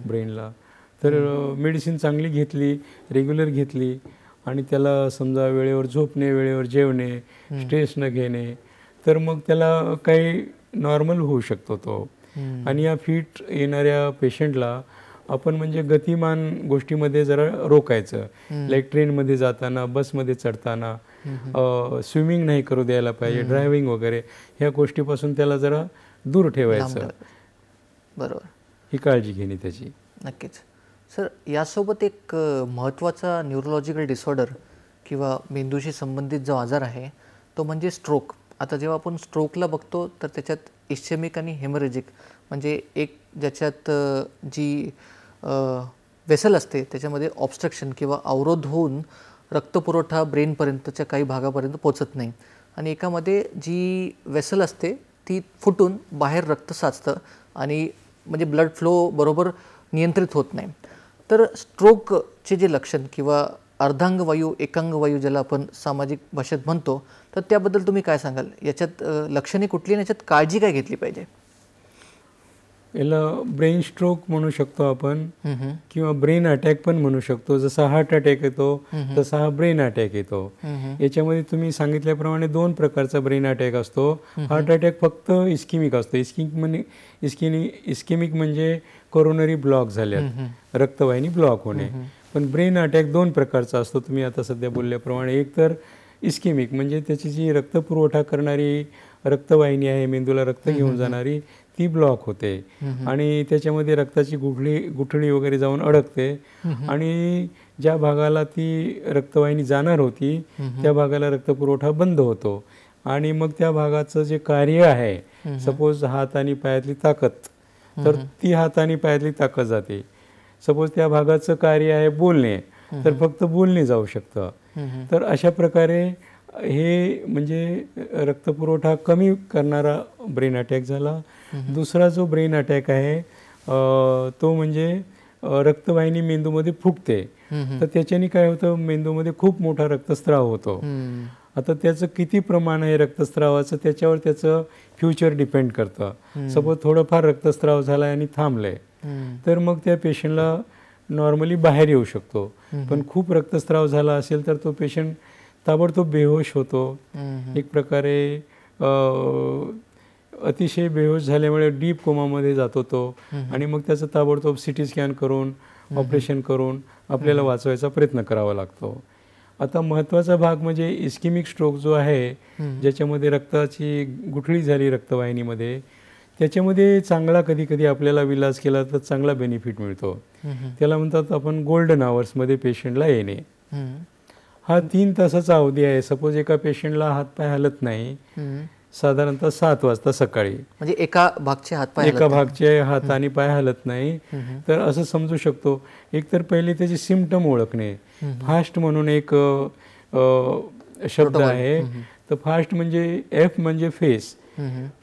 Speaker 2: ब्रेनला. तर मेडिसिन चांगली घेतली, रेग्युलर घेतली आणि त्याला समजा वेळेवर झोपणे, वेळेवर जेवणे, स्ट्रेस न घेणे, तर मग त्याला काही नॉर्मल होऊ शकतो तो. आणि या फिट येणाऱ्या पेशंटला आपण म्हणजे गतिमान गोष्टीमध्ये जरा रोकायचं. लाईक ट्रेनमध्ये जाताना, बसमध्ये चढताना स्विमिंग नाही करू द्यायला पाहिजे, ड्रायव्हिंग वगैरे ह्या गोष्टीपासून त्याला जरा दूर ठेवायचं.
Speaker 1: बरोबर.
Speaker 2: ही काळजी घेणे त्याची.
Speaker 1: नक्कीच. सर, यासोबत एक महत्त्वाचा न्यूरोलॉजिकल डिसऑर्डर किंवा मेंदूशी संबंधित जो आजार आहे तो म्हणजे स्ट्रोक. आता जेव्हा आपण स्ट्रोकला बघतो तर त्याच्यात इस्चेमिक आणि हेमरेजिक म्हणजे एक ज्याच्यात जी वेसल असते त्याच्यामध्ये ऑब्स्ट्रक्शन किंवा अवरोध होऊन रक्तपुरवठा ब्रेनपर्यंतच्या काही भागापर्यंत पोचत नाही आणि एकामध्ये जी वेसल असते ती फुटून बाहेर रक्त साचतं आणि म्हणजे ब्लड फ्लो बरोबर नियंत्रित होत नाही. तर स्ट्रोकचे जे लक्षण किंवा अर्धांगवायू, एकांगवायू ज्याला आपण सामाजिक भाषेत म्हणतो, तर त्याबद्दल तुम्ही काय सांगाल? याच्यात लक्षणे कुठली आणि याच्यात काळजी काय घेतली पाहिजे?
Speaker 2: याला ब्रेन स्ट्रोक म्हणू शकतो आपण किंवा ब्रेन अटॅक पण म्हणू शकतो. जसा हार्ट अटॅक येतो तसा हा ब्रेन अटॅक येतो. याच्यामध्ये तुम्ही सांगितल्याप्रमाणे 2 प्रकारचा ब्रेन अटॅक असतो. हार्ट अटॅक फक्त इस्केमिक असतो. इस्केमिक म्हणजे कोरोनरी ब्लॉक झाल्यात, रक्तवाहिनी ब्लॉक होणे. पण ब्रेन अटॅक 2 प्रकारचा असतो. तुम्ही आता सध्या बोलल्याप्रमाणे एक तर इस्केमिक म्हणजे त्याची जी रक्तपुरवठा करणारी रक्तवाहिनी आहे, मेंदूला रक्त घेऊन जाणारी, ती ब्लॉक होते आणि त्याच्यामध्ये रक्ताची गुठळी वगैरे जाऊन अडकते आणि ज्या भागाला ती रक्तवाहिनी जाणार होती त्या भागाला रक्तपुरवठा बंद होतो आणि मग त्या भागाचं जे कार्य आहे, सपोज हात आणि पायातली ताकद, तर ती हात आणि पायातली ताकद जाते. सपोज त्या भागाचं कार्य आहे बोलणे, तर फक्त बोलणे जाऊ शकतं. तर अशा प्रकारे हे म्हणजे रक्तपुरवठा कमी करणारा ब्रेन अटॅक झाला. दुसरा जो ब्रेन अटॅक आहे तो म्हणजे रक्तवाहिनी मेंदूमध्ये फुगते, तर त्याच्याने काय होतं, मेंदूमध्ये खूप मोठा रक्तस्राव होतो. आता त्याचं किती प्रमाण आहे रक्तस्रावाचं त्याच्यावर त्याचं फ्युचर डिपेंड करतं. सपोज थोडंफार रक्तस्राव झाला आणि थांबलंय, तर मग त्या पेशंटला नॉर्मली बाहेर येऊ शकतो. पण खूप रक्तस्राव झाला असेल तर तो पेशंट ताबडतोब बेहोश होतो. एक प्रकारे अतिशय बेहोश झाल्यामुळे डीप कोमामध्ये जातो तो, आणि मग त्याचं ताबडतोब CT स्कॅन करून ऑपरेशन करून आपल्याला वाचवायचा प्रयत्न करावा लागतो. आता महत्त्वाचा भाग म्हणजे इस्केमिक स्ट्रोक जो आहे, ज्याच्यामध्ये रक्ताची गुठळी झाली रक्तवाहिनीमध्ये, त्याच्यामध्ये चांगला कधी कधी आपल्याला विलाज केला तर चांगला बेनिफिट मिळतो. त्याला म्हणतात आपण गोल्डन आवर्समध्ये पेशंटला येणे. हा 3 तासाचा अवधी आहे. सपोज एका पेशंटला हातपाय हलत नाही साधारणतः 7 वाजता सकाळी,
Speaker 1: म्हणजे एका भागचे
Speaker 2: हात आणि पाय हलत नाही, तर असं समजू शकतो. एकतर पहिले त्याचे सिम्पटम ओळखणे. फास्ट म्हणून एक शब्द आहे. तर फास्ट म्हणजे F म्हणजे फेस.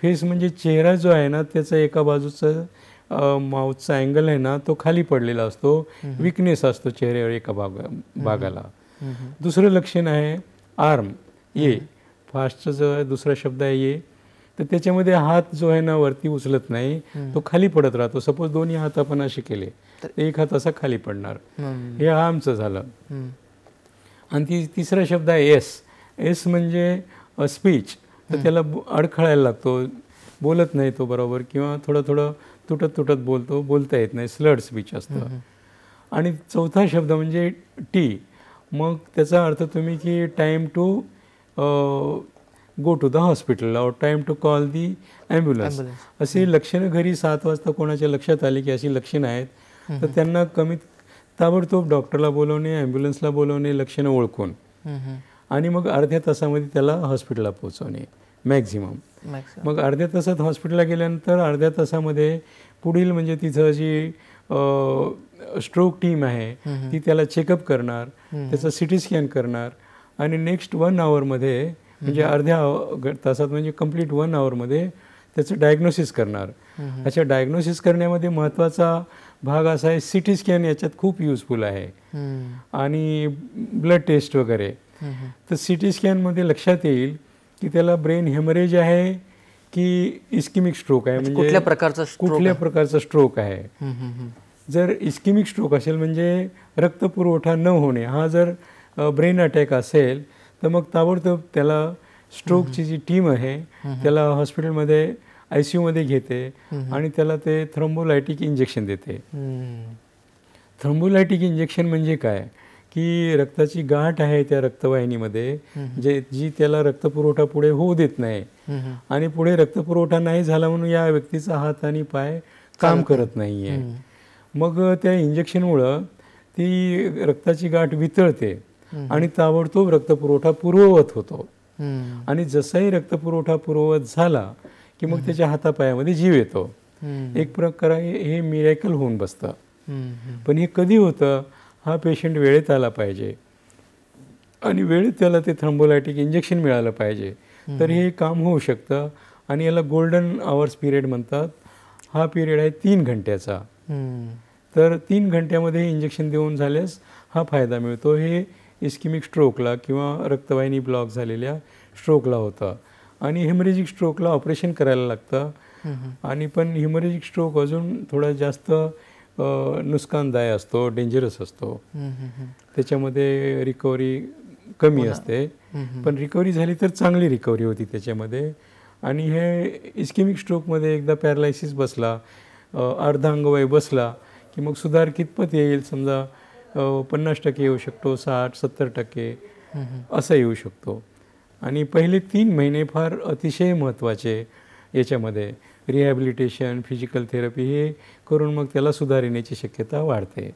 Speaker 2: फेस म्हणजे चेहरा जो आहे ना, त्याचा एका बाजूचा माउथचा अँगल आहे ना, तो खाली पडलेला असतो. विकनेस असतो चेहऱ्यावर एका भागाला. दुसरं लक्षण आहे आर्म, ये. फास्टचा जो आहे दुसरा शब्द आहे ये. तर त्याच्यामध्ये हात जो आहे ना वरती उचलत नाही, तो खाली पडत राहतो. सपोज दोन्ही हात आपण असे केले तर एक हात असा खाली पडणार. हे आर्मचं झालं. आणि तिसरा शब्द आहे एस म्हणजे स्पीच. तर त्याला अडखळायला लागतो, बोलत नाही तो बरोबर, किंवा थोडं तुटत बोलतो, बोलता येत नाही, स्लर्ड स्पीच असतं. आणि चौथा शब्द म्हणजे टी. मग त्याचा अर्थ तुम्ही की time to go to the hospital or time to call the ambulance. अशी लक्षणं घरी 7 वाजता कोणाच्या लक्षात आली की अशी लक्षणं आहेत, तर त्यांना ताबडतोब डॉक्टरला बोलवणे, ॲम्ब्युलन्सला बोलवणे, लक्षणं ओळखून, आणि मग अर्ध्या तासामध्ये त्याला हॉस्पिटलला पोहोचवणे मॅक्झिमम. मग अर्ध्या तासात हॉस्पिटलला गेल्यानंतर अर्ध्या तासामध्ये पुढील म्हणजे तिथं जी स्ट्रोक टीम आहे ती त्याला चेकअप करणार, त्याचा CT स्कॅन करणार, आणि नेक्स्ट 1 आवरमध्ये म्हणजे अर्ध्या तासात म्हणजे कंप्लीट 1 आवरमध्ये त्याचं डायग्नोसिस करणार. अच्छा, डायग्नोसिस करण्यामध्ये महत्त्वाचा भाग असा आहे, CT स्कॅन याच्यात खूप युजफुल आहे, आणि ब्लड टेस्ट वगैरे. तर CT स्कॅनमध्ये लक्षात येईल की त्याला ब्रेन हेमरेज आहे की इस्केमिक स्ट्रोक आहे, म्हणजे कुठल्या प्रकारचा स्ट्रोक आहे. जर इस्केमिक स्ट्रोक असेल म्हणजे रक्तपुरवठा न होणे, हा जर ब्रेन अटॅक असेल तर मग ताबडतोब त्याला स्ट्रोकची जी टीम आहे त्याला हॉस्पिटलमध्ये ICUमध्ये घेते आणि त्याला ते थ्रोम्बोलायटिक इंजेक्शन देते. थ्रोम्बोलायटिक इंजेक्शन म्हणजे काय की रक्ताची गाठ आहे त्या रक्तवाहिनीमध्ये जी त्याला रक्तपुरवठा पुढे होऊ देत नाही, आणि पुढे रक्तपुरवठा नाही झाला म्हणून या व्यक्तीचा हात आणि पाय काम करत नाही आहे. मग त्या इंजेक्शनमुळं ती रक्ताची गाठ वितळते आणि ताबडतोब रक्तपुरवठा पूर्ववत होतो. आणि जसाही रक्तपुरवठा पूर्ववत झाला की मग त्याच्या हातापायामध्ये जीव येतो. एक प्रकारे हे मिरॅकल होऊन बसतं. पण हे कधी होतं, हा पेशंट वेळेत आला पाहिजे आणि वेळेत त्याला ते थ्रोम्बोलायटिक इंजेक्शन मिळालं पाहिजे, तर हे काम होऊ शकतं. आणि याला गोल्डन आवर्स पिरियड म्हणतात. हा पिरियड आहे 3 घंट्याचा. तर 3 घंट्यामध्ये इंजेक्शन देऊन झाल्यास हा फायदा मिळतो. हे इस्केमिक स्ट्रोकला किंवा रक्तवाहिनी ब्लॉक झालेल्या स्ट्रोकला होतं. आणि हेमरेजिक स्ट्रोकला ऑपरेशन करायला लागतं. आणि पण हेमरेजिक स्ट्रोक अजून थोडा जास्त नुकसानदायक असतो, डेंजरस असतो. त्याच्यामध्ये रिकव्हरी कमी असते, पण रिकव्हरी झाली तर चांगली रिकव्हरी होती त्याच्यामध्ये. आणि हे इस्केमिक स्ट्रोकमध्ये एकदा पॅरालायसिस बसला, अर्धा अंगवायू बसला की मग सुधार कितपत येईल, समजा 50% येऊ शकतो, 60-70% असं येऊ शकतो. आणि पहिले 3 महिने फार अतिशय महत्त्वाचे. याच्यामध्ये रिहॅबिलिटेशन, फिजिकल थेरपी हे करून मग त्याला सुधार येण्याची शक्यता वाढते.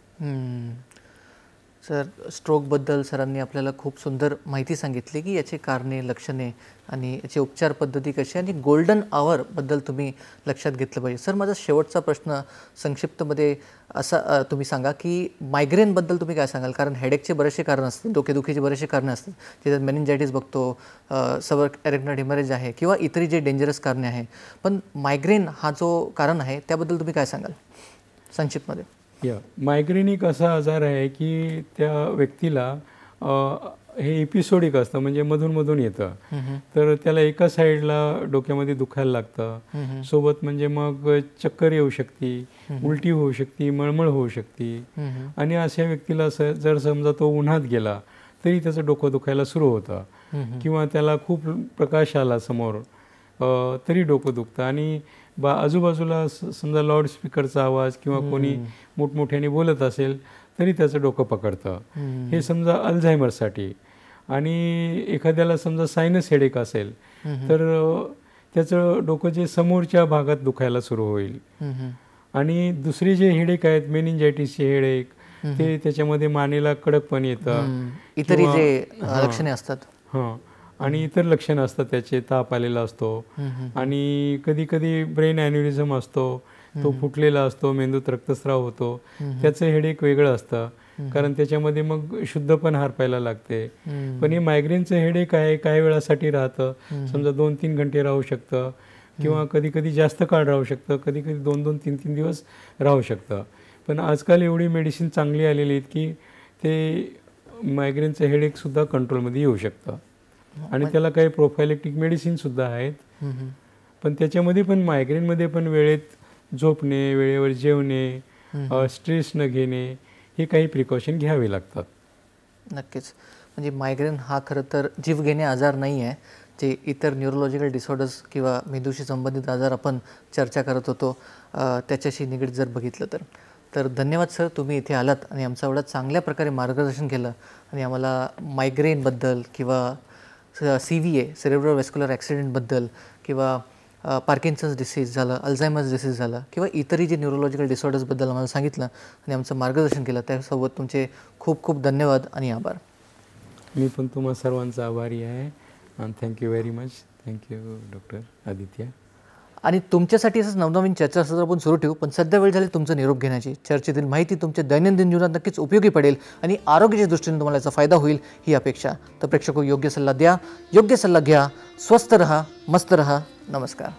Speaker 1: सर, स्ट्रोकबद्दल सरांनी आपल्याला खूप सुंदर माहिती सांगितली की याची कारणे, लक्षणे आणि याची उपचार पद्धती कशी आणि गोल्डन आवरबद्दल तुम्ही लक्षात घेतलं पाहिजे. सर, माझा शेवटचा प्रश्न संक्षिप्तमध्ये असा तुम्ही सांगा की मायग्रेनबद्दल तुम्ही काय सांगाल? कारण हेडेकचे बरेचसे कारण असतात, डोकेदुखीचे बरेचसे कारणं असतात, ज्याच्यात मेनिंजायटिस बघतो, सबर एरेक्टोड हेमरेज आहे किंवा इतरही जे डेंजरस कारणे आहे. पण मायग्रेन हा जो कारण आहे त्याबद्दल तुम्ही काय सांगाल संक्षिप्तमध्ये?
Speaker 2: मायग्रेन एक असा आजार आहे की त्या व्यक्तीला हे एपिसोडिक असतं, म्हणजे मधून येतं. तर त्याला एका साईडला डोक्यामध्ये दुखायला लागतं, सोबत म्हणजे मग चक्कर येऊ शकते, उलटी होऊ शकते, मळमळ होऊ शकते. आणि अशा व्यक्तीला जर समजा तो उन्हात गेला तरी त्याचं डोकं दुखायला सुरू होतं, किंवा त्याला खूप प्रकाश आला समोर तरी डोकं दुखतं. आणि आजूबाजूला समजा लाऊडस्पीकरचा आवाज किंवा कोणी मोठमोठ्याने बोलत असेल तरी त्याचं डोकं पकडतं. हे समजा अल्झायमरसाठी. आणि एखाद्याला समजा सायनस हेडेक असेल तर त्याचं डोकं जे समोरच्या भागात दुखायला सुरू होईल. आणि दुसरे जे हेडेक आहेत, मेनिंजायटिसचे हेडेक, ते त्याच्यामध्ये मानेला कडकपण येतं,
Speaker 1: इतरही जे लक्षणे असतात.
Speaker 2: हां, आणि इतर लक्षणं असतात त्याचे, ताप आलेला असतो, आणि कधी कधी ब्रेन ॲन्युरिझम असतो, तो फुटलेला असतो, मेंदूत रक्तस्राव होतो. त्याचं हेडेक वेगळं असतं, कारण त्याच्यामध्ये मग शुद्ध पण हरपायला लागते. पण हे मायग्रेनचं हेडेक आहे, काही वेळासाठी राहतं, समजा 2-3 घंटे राहू शकतं, किंवा कधी कधी जास्त काळ राहू शकतं, कधी कधी 2-2, 3-3 दिवस राहू शकतं. पण आजकाल एवढी मेडिसिन चांगली आलेली आहेत की ते मायग्रेनचं हेडेकसुद्धा कंट्रोलमध्ये येऊ शकतं. आणि त्याला काही प्रोफायलेक्टिक मेडिसिनसुद्धा आहेत. पण त्याच्यामध्ये पण, मायग्रेनमध्ये पण वेळेत झोपणे, वेळेवर जेवणे, स्ट्रेस न घेणे, हे काही प्रिकॉशन घ्यावे लागतात.
Speaker 1: नक्कीच. म्हणजे मायग्रेन हा खरं तर जीवघेणे आजार नाही आहे, जे इतर न्यूरोलॉजिकल डिसऑर्डर्स किंवा मेंदूशी संबंधित आजार आपण चर्चा करत होतो त्याच्याशी निगडीत जर बघितलं तर धन्यवाद सर, तुम्ही इथे आलात आणि आमचं एवढं चांगल्या प्रकारे मार्गदर्शन केलं आणि आम्हाला मायग्रेनबद्दल किंवा CVA, सेरेब्रो व्हॅस्क्युलर ॲक्सिडेंटबद्दल, किंवा पार्किन्सन्स डिसीज झालं, अल्झायमर्स डिसीज झालं, किंवा इतरही जे न्यूरोलॉजिकल डिसऑर्डर्सबद्दल आम्हाला सांगितलं आणि आमचं मार्गदर्शन केलं, त्यासोबत तुमचे खूप खूप धन्यवाद आणि आभार.
Speaker 2: मी पण तुम्हा सर्वांचा आभारी आहे. आणि thank you very much. Thank you doctor Aditya.
Speaker 1: आणि तुमच्यासाठी असंच नवनवीन चर्चासत्र आपण सुरू ठेवू. पण सध्या वेळ झाली तुमचं निरोप घेण्याची. चर्चेतील माहिती तुमच्या दैनंदिन जीवनात नक्कीच उपयोगी पडेल आणि आरोग्याच्या दृष्टीने तुम्हाला याचा फायदा होईल ही अपेक्षा. तर प्रेक्षको, योग्य सल्ला द्या, योग्य सल्ला घ्या, स्वस्थ रहा, मस्त रहा. नमस्कार.